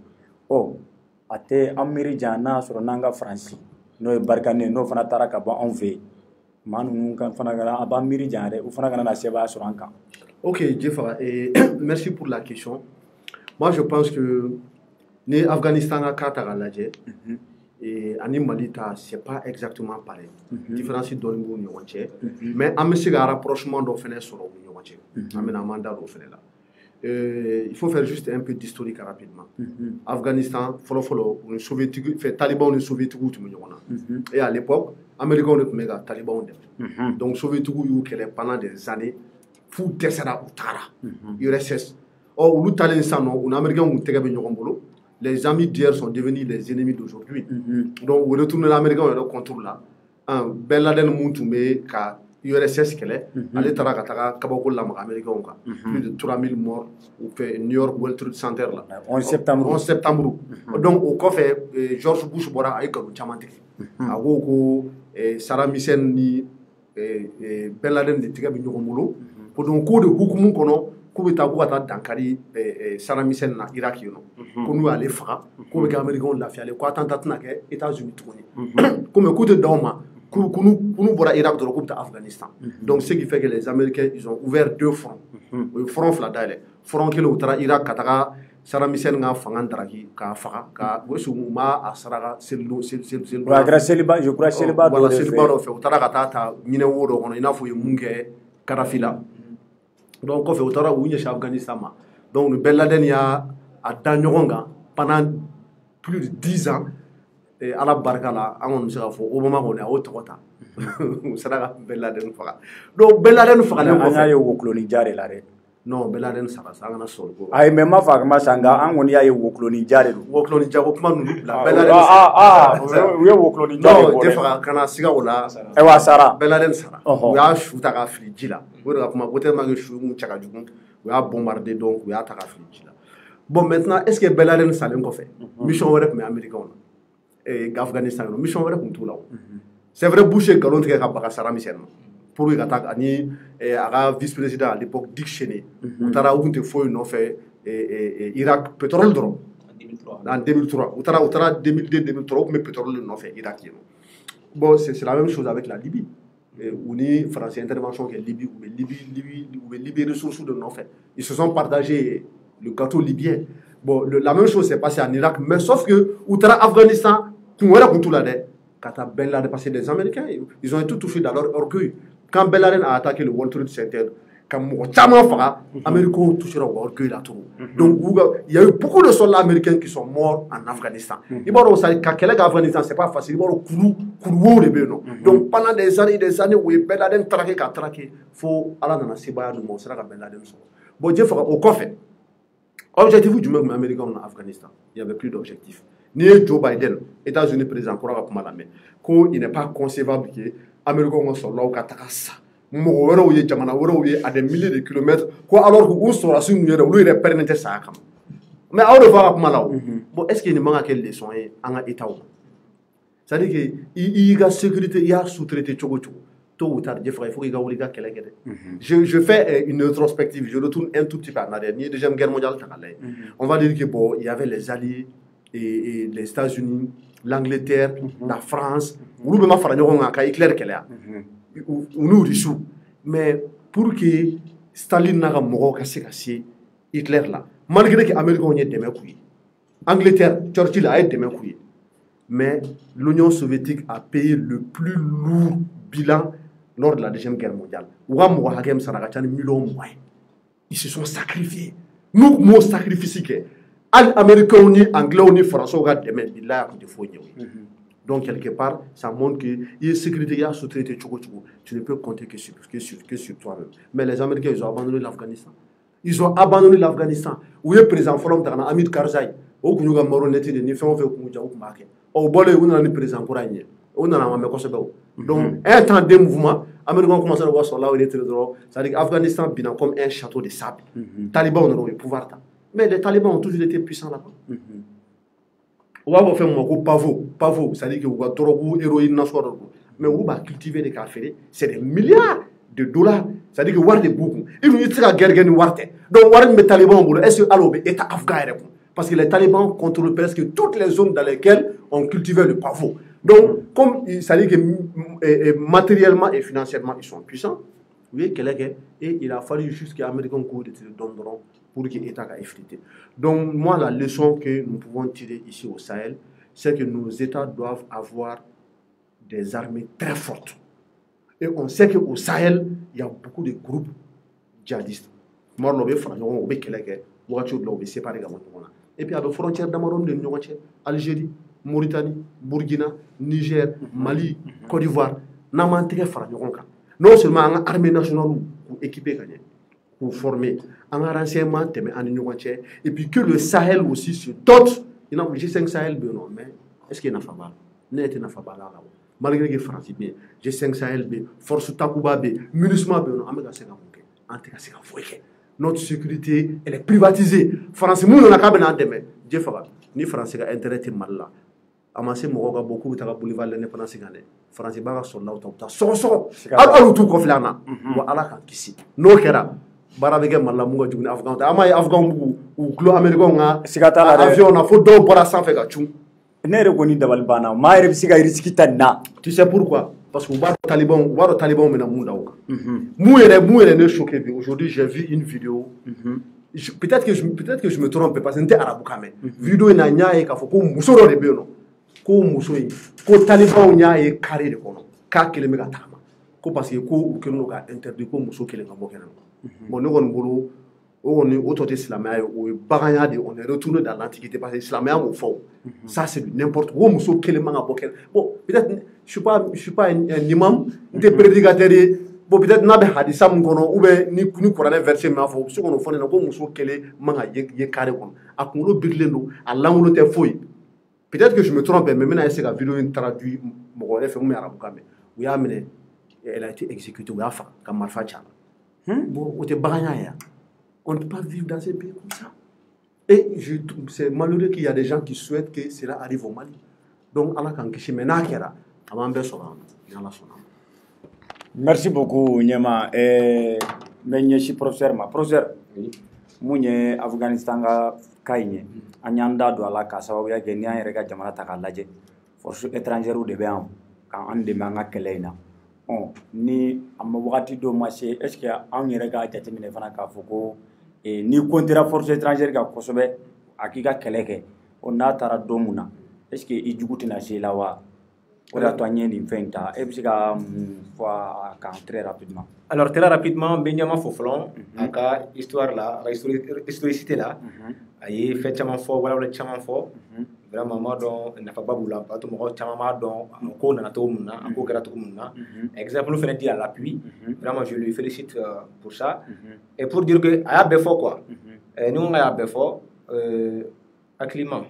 a tɛ an miiri jan n'a sɔrɔ n'an ka Faransi n'o ye Barkhane n'o fana taara ka bɔ anw fɛ yen maa ninnu fana a b'an miiri jan dɛ u fana kana na sebaaya sɔrɔ an kan. Ok, Djefa, merci pour la question. Moi, je pense que l'Afghanistan a carte à la et en Mali, c'est pas exactement pareil. Différence dans le monde, mais on a un rapprochement d'offres sur le monde. On a un mandat d'offres là. Il faut faire juste un peu d'historique rapidement. Afghanistan, les soviétiques, les talibans, les soviétiques, et à l'époque, les Américains ont été talibans. Donc, les soviétiques ont été pendant des années. Fou Tessera Outara, URSS. Or, les amis d'hier sont devenus les ennemis d'aujourd'hui. Donc, on retourne l'Américain et le contrôle là. Ben Laden Moutoumé, car URSS qu'elle est, allez Tarakataka, Kabako Lam américain, plus de 3000 morts, au fait New York World Trade Center là. 11 septembre. Donc, au coffre, George Bush Bora avec le Chamantiki. À Woko, Sarah Missen ni Ben Laden de Tigabinyo. Donc, coup de hukumu kono ko be ta ko ta dankari saramisen na Irak yono ko nu ale faga ko be Américain lafiale ko attentat na ke États-Unis tuguni comme coup de doma kunu bora Irak do ko ta Afghanistan. Donc ce qui fait que les Américains ils ont ouvert deux fronts front fladale front que le Irak kataka saramisen nga fangan daraki ka faga ka wesu ma asaraga selu Celiba je crois Celiba do Celiba fait utara ta mine wodo kono ina fo munge karafila. Donc, on fait autant de Afghanistan. Donc, le Ben Laden y a pendant plus de 10 ans. Et à la Barkala, on se fait au moment où on est à Haute-Rota. C'est là Ben Laden. Donc, Ben Laden fait. Non, Ben Laden, ça va, ça va, ça va. Aïe, mais ma femme, ma sanga, on y a eu Wokloni Jarre. Wokloni Jarre, comment nous Ben Laden. Oui, Wokloni Jarre. Non, des fois, quand on a siga ou là, et wa Sara. Ben Laden, Sara. Oui, à Choutaka Flijila. Oui, à Potemma, Chou, Tchakadjoum, oui, à bombarder donc, oui, à Taka Flijila. Bon, maintenant, est-ce que Ben Laden, ça l'a fait? Mission Europe, mais américain. Et Afghanistan, mission Europe, tout là. C'est vrai, Bush et Galon, qui a pas Sarah Michel. Pour lui attaquer ani vice-président à l'époque Dick Cheney on tara où te foi non fait Irak pétrole drone en 2003 on tara 2002 2003 mais pétrole non fait Irak bon c'est la même chose avec la Libye où ni français intervention que Libye ou Libye ressources de non fait ils se sont partagés le gâteau libyen bon la même chose s'est passée en Irak mais sauf que où tara Afghanistan tout là pour tout là quand Ben Laden passé des Américains ils ont été touchés dans leur orgueil. Quand Ben Laden a attaqué le World Trade Center, quand les Américains ont touché leur orgueil là. Donc, il y a eu beaucoup de soldats américains qui sont morts en Afghanistan. Il y a quand quelqu'un en Afghanistan, ce n'est pas facile. Il y a donc, pendant des années où Ben Laden traqué, il faut aller dans la Sibaya de montrer que Ben Laden sont. Bon, Dieu fera au coffre. Objectif du même américain en Afghanistan, il n'y avait plus d'objectif. Ni Joe Biden, États-Unis président, il n'est pas concevable que les Américains sont là au Katakasa. À des milliers de kilomètres, alors que où sont les Américains, où ils repèrent ça. Mais à est-ce qu'il y a des leçons en État? C'est-à-dire qu'il y a sécurité, il y a sous-traité, tôt ou tard, il faut qu'il y ait je fais une rétrospective, je retourne un tout petit peu en arrière. La Deuxième Guerre mondiale, on va dire qu'il y avait les Alliés et les États-Unis, l'Angleterre, la France. Nous avons fait Hitler nous dissous. Mais pour que Staline n'a pas cassé Hitler là, malgré que les Américains ont été démocrates, Angleterre, Churchill a été démocraté, mais l'Union soviétique a payé le plus lourd bilan lors de la Deuxième Guerre mondiale. Ils se sont sacrifiés. Nous, nous sacrifiés. Les Américains, les Anglais, les Français, ils ont été donc, quelque part, ça montre que la sécurité est sous-traitée. Tu ne peux compter que sur toi-même. Mais les Américains, ils ont abandonné l'Afghanistan. Ils ont abandonné l'Afghanistan. Où est le président Hamid Karzai? au bol on a le président pour gagner on a un mec donc un temps de mouvement américain commence à voir sur là où il était drôle c'est-à-dire qu'Afghanistan bien comme un château de sable talibans ont le pouvoir mais les talibans ont toujours été puissants là-bas on va faire mon pavot c'est-à-dire que on va drogue héroïne nationale mais on va cultiver des cafés c'est des milliards de dollars c'est-à-dire que war de beaucoup ils vont dire guerre donc war les talibans est-ce que alors état afghan parce que les talibans contrôlent presque toutes les zones dans lesquelles on cultivait le pavot donc comme ça dit que matériellement et financièrement ils sont puissants vous voyez et il a fallu juste que les Américains donneront pour que l'État ait effrité. Donc moi la leçon que nous pouvons tirer ici au Sahel c'est que nos États doivent avoir des armées très fortes et on sait qu'au Sahel il y a beaucoup de groupes djihadistes et puis il y a des frontières d'Amarom de Algérie, Mauritanie, Burkina, Niger, Mali, Côte d'Ivoire. Non seulement une armée nationale pour équiper, pour former, un renseignement, et puis que le Sahel aussi se dote. Il y a G5 Sahel, mais est-ce qu'il y a un Fabal? Malgré que France, G5 Sahel, Force Takuba, MINUSMA, notre sécurité, elle est privatisée. France, nous, on a qu'à bien demain. Dieu fait ni France a intérêt à mal là. Amassé Moroga beaucoup de boulevard l'indépendance gagnée. France est pas sur l'auto. So. Alors tout conflit là. Voilà quand ici. No kera. Barabege mal la munga jugni Afghan. Ama Afghan ou clos américain nga. Avion na faut do para sans faire chou. Nere ko ni dabal bana. Ma yere bisiga risiki tanna. Tu sais pourquoi? Parce que les talibans maintenant Mouere ne choqué. Aujourd'hui, j'ai vu une vidéo. Peut-être que je me trompe parce que c'était arabe quand même. Vidéo na nya e ka fo ko muso do de be no. Ko muso yi. Ko talibans nya e carré de kono. Ka kele me ka tama. Ko parce que ko ke no ka interdit ko muso kele ka bokena. Bon ne gon bolo on est autour islamien ou baganya on est retourné dans l'antiquité parce que l'islamien au fond ça c'est n'importe quoi muso kele manga bokel. Bon peut-être je suis pas un imam, un prédicateur. Bon, peut-être n'a pas hadith ça m'kono ou bien ni Coran verset mais faut ce qu'on fait na ko muso kele manga ye carré kon akulo birlendo à l'angle te foyi. Peut-être que je me trompe mais maintenant c'est la vidéo traduit mo fait mu arabe quand même. Oui amené elle a été exécutée ou afa comme Malfa Tchal. Bon, on te baganya ya. On ne peut pas vivre dans ces pays comme ça. Et c'est malheureux qu'il y a des gens qui souhaitent que cela arrive au Mali. Donc Allah kan kishi menakera. Merci beaucoup, Nyema. Je professeur. Professeur, Mounye Afghanistan Kaine, Anyanda Douala Kasawa, Genia Rega Jamata Laje, force étrangère ou de Béam, quand on demande Kelena. Ni Amawati do Maché, est-ce qu'il y a un Rega Jatimine Fanaka Foko, et ni contre force étrangère à Kosobe, Akiga Keleke, on a Tara Domuna. Est-ce qu'il y a Djoutina Lawa? Très rapidement. Alors, très rapidement, Benjamin Foflon, à histoire là, historicité là, il fait tellement fort, voilà le tellement fort. Vraiment, donc, il n'a pas boula, pas tout le monde, tellement donc, encore dans la tourne, encore gratte comme ça. Exemple, nous faisons à l'appui. Vraiment, je lui félicite pour ça. Et pour dire que, à Befort quoi, nous on a Befort, à Climat,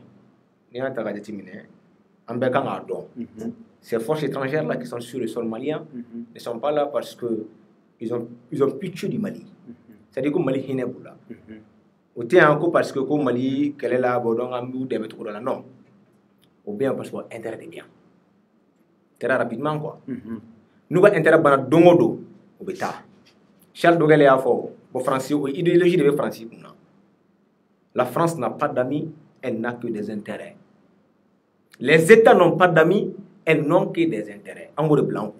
nous avons terminé, en Bécan à Don. Ces forces étrangères là qui sont sur le sol malien ne sont pas là parce que ils ont pitié du Mali. C'est-à-dire que le Mali n'est pas là. Ou bien encore parce que le Mali qu'elle est là, non. Ou bien parce qu'on intérêt des biens. Très rapidement quoi. Nous avons intérêt à dongodo au bêta. Charles de Gaulle a fait au français, l'idéologie de France. La France n'a pas d'amis, elle n'a que des intérêts. Les États n'ont pas d'amis, elles n'ont que des intérêts. En gros, de blanc.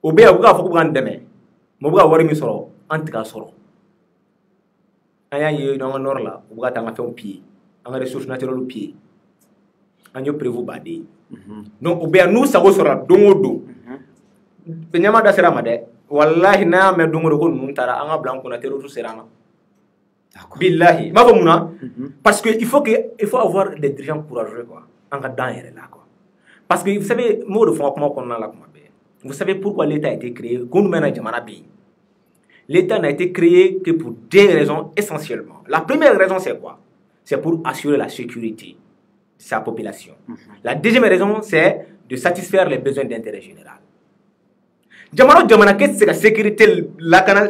Au bien, vous avez fait demain. Vous avez fait un petit soro. Dans le nord, là, vous avez fait un pied. En ressources naturelles au pied. En y prévu badé. Donc, au bien, nous, ça va sur la dongo. Penyama da sera made. Wallahi, na me dongo ko nuntara. Anga blanc, on a terre tout serana. Billahi. Ma famuna. Parce qu'il faut avoir des dirigeants courageux, quoi. En gadant, là, quoi. Parce que vous savez, vous savez pourquoi l'État a été créé? L'État n'a été créé que pour deux raisons essentiellement. La première raison, c'est quoi? C'est pour assurer la sécurité. sa population. La deuxième raison, c'est de satisfaire les besoins d'intérêt général. Jamana qu'est-ce que la sécurité, la cana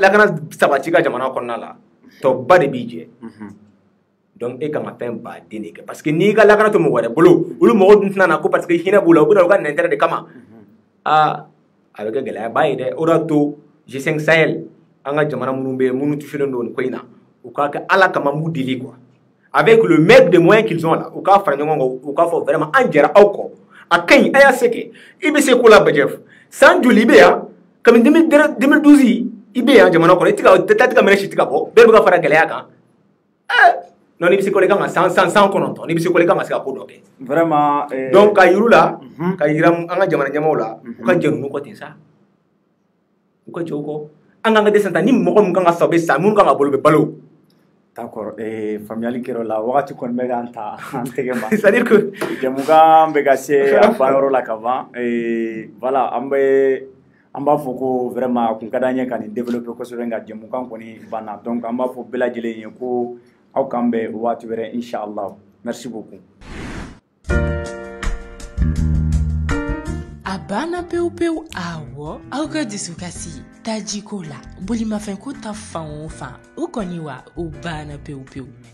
sabatika jamana konala, to ba de budget. Donc, et quand on fait un bas dîner, parce que ni la cana to mo wala bolo, ou le mot n'a pas parce que hina boula, ou le intérêt de kama. Ah, avec la baïde, orato, G5 Sahel, anga jamana munumbe, munu tu fais le nom, koina, ou quoi que ala kama mou dili quoi. Avec le mec de moyens qu'ils ont là, ou quoi faut vraiment angera auko. A Kenya, aya seke, ibe se kola bajef. Sans du libéa, comme 2012, ibe jamana ko, etika tata kamera shitika bo, berbuga fara galea kan. Non, il faut que les gens sans connaître, il faut que les gens soient connectés. Vraiment. Donc, quand il y a quand il y a un diamant là, quand il y a un nouveau ça, pourquoi tu as un descendant ni mon gars sauvé ça, mon gars a volé le ballon. D'accord. Et familial qui est là, on va te connaître en ta. C'est-à-dire que je me gars bégassé à Bayoro la Cava et voilà, amba foko vraiment kun kadanya kan développer ko so nga jemu kan ko ni bana donc amba fo bela jele ko aw kambe watu were inshallah. Merci beaucoup. Abana peu awo auga disukasi tajikola bulima fenko ta fa ukoniwa ubana peu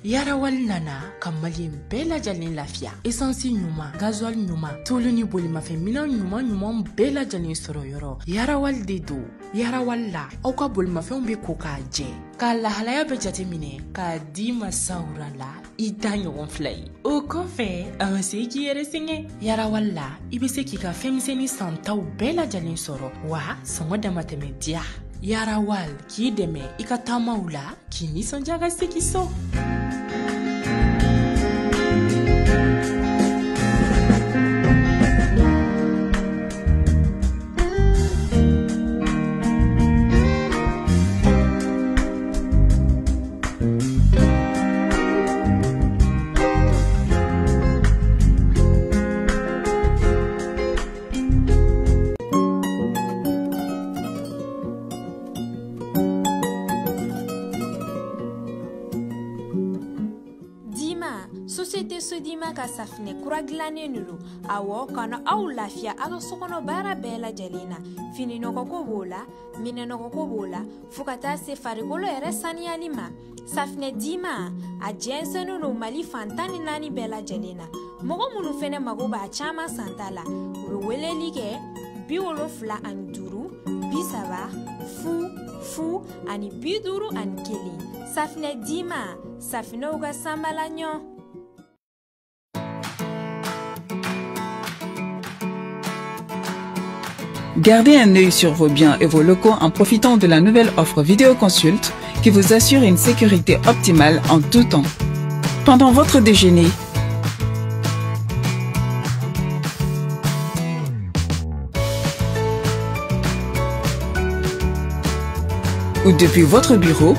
yara wal nana kamali bela jalin lafia essence nyuma gasoil nyuma toluni bulima fe minan nyuma bela jalin soro yoro yara wal dedo yara walla auka bulima fe be ko ka je kala halaya be jatemine ka di masaura la idanyo flay o ko fe amaseki yere singe yara walla ibese ki ka femiseni santaw bela jalin soro wa songo da matemedia yara wal ki deme ikatama ula ki nisonjaga sekiso. Société Sodima ka safine kura glane nulu awo kana aw lafia aga sokono bara bela jalina fini noko ko bola mine noko ko bola fukata se farigolo ere saniani ma safine dima a jensenu no mali fantani nani bela jalina mogo munu fene mago ba chama santala wele like biwolo fla an duru bisaba fu ani biduru an keli safine dima safine uga sambala nyo. Gardez un œil sur vos biens et vos locaux en profitant de la nouvelle offre Vidéoconsulte qui vous assure une sécurité optimale en tout temps. Pendant votre déjeuner, ou depuis votre bureau,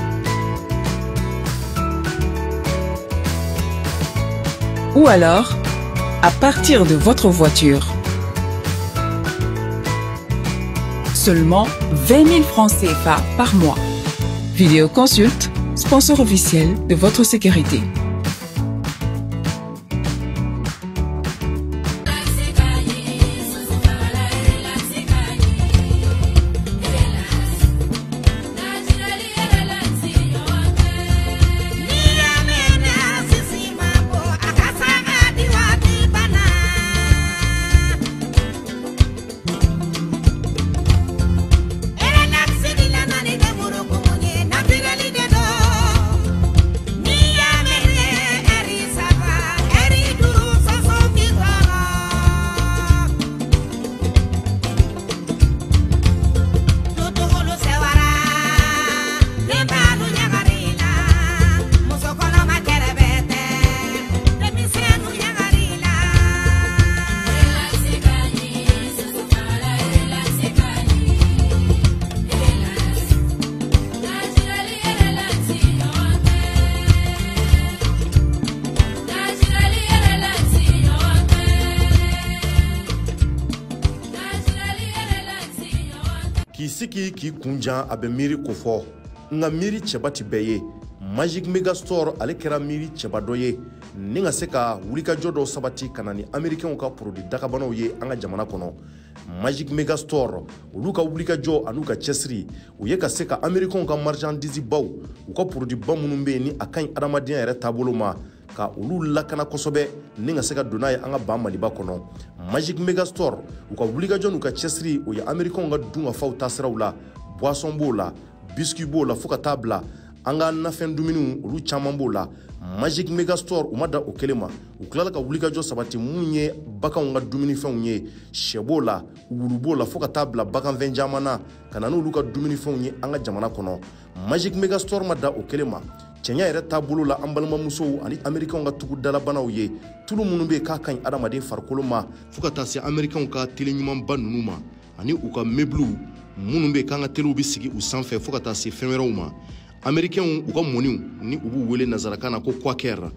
ou alors à partir de votre voiture. Seulement 20 000 francs CFA par mois. Vidéoconsulte, sponsor officiel de votre sécurité. K'i sigi k'i kunjan a bɛ miiri ko fɔ nka miiri cɛba ti bɛɛ ye Magic Megastore ale kɛra miiri cɛba dɔ ye ni ka se ka wulikajɔ dɔ sabati ka na ni américain ka produit dagabanaw ye an ka jamana kɔnɔ. Magic Megastore olu ka wulikajɔ an'u ka cɛsiri u ye ka se ka américain ka marchandise baw u ka produit ba minnu bɛ ni a kaɲi adamadenya yɛrɛ taabolo ma ka olu lakana kosɛbɛ ni ka se ka donna ye an ka ba Maliba kɔnɔ. Magic Megastore u ka wulikajɔ n'u ka cɛsiri o ye américain ka dun ka faw taasiraw la, boisson b'o la, biscuit b'o la fo ka taa bila an ka nafɛn dumuniw olu caman b'o la. Magic Megastore u ma da o kelen ma u tilala ka wulikajɔ sabati mun ye baganw ka dumunifɛnw ye, sɛ b'o la, wulu b'o la fo ka taa bila baganfɛn caman na ka na n'olu ka dumunifɛnw ye an ka jamana kɔnɔ. Magic Megastore ma da o kelen ma cɛɲa yɛrɛ taabolo la an balimamusow ani américain ka tugu dalabanaw ye tulu minnu bɛ k'a kaɲi adamaden farikolo ma fo ka taa se américain ka tele ɲumanba ninnu ma ani u ka meubles minnu bɛ k'an ka telew bɛ sigi u sanfɛ fo ka taa se fɛn wɛrɛw ma. Américains u ka mɔniw ni u b'u wele nazarakan na ko Quaker.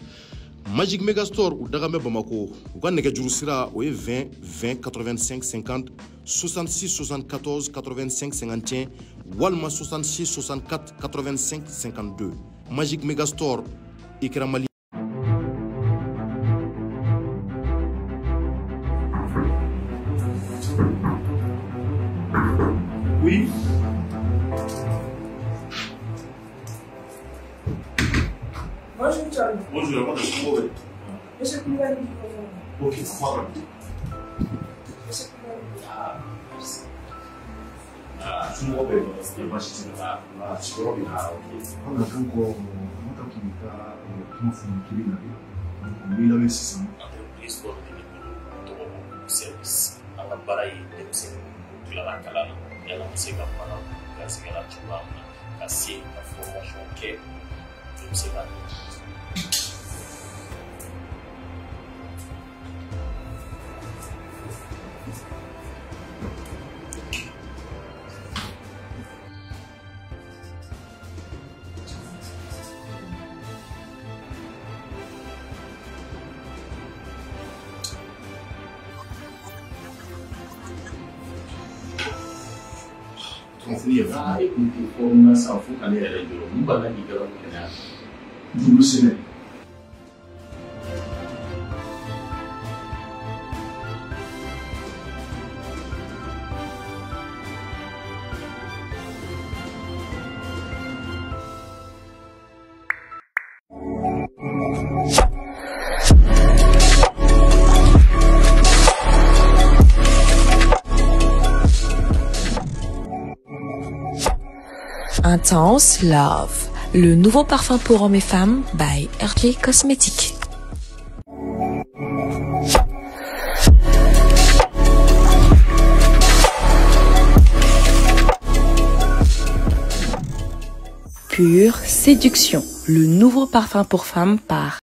Magic Megastore u daga bɛ Bamako u ka nɛgɛjuru sira o ye 20 20 85 50 66 74 85 51 walima 66 64 85 52. Magic Megastore i kɛra Mali. Oui. Bonjour, Charles. Bonjour, comment vous allez? Monsieur Koulibaly. Ok, voilà. Monsieur Koulibaly. Je me rappelle, c'était pas chez moi. Je me rappelle. Ok. On a encore qui L'histoire de notre service. À la baraille, c'est la calame. Et la musique à Panama, la cigarette, la scie, la formation, ok. C'est pas. Intense Love, le nouveau parfum pour hommes et femmes by RJ Cosmetics. Pure Séduction, le nouveau parfum pour femmes par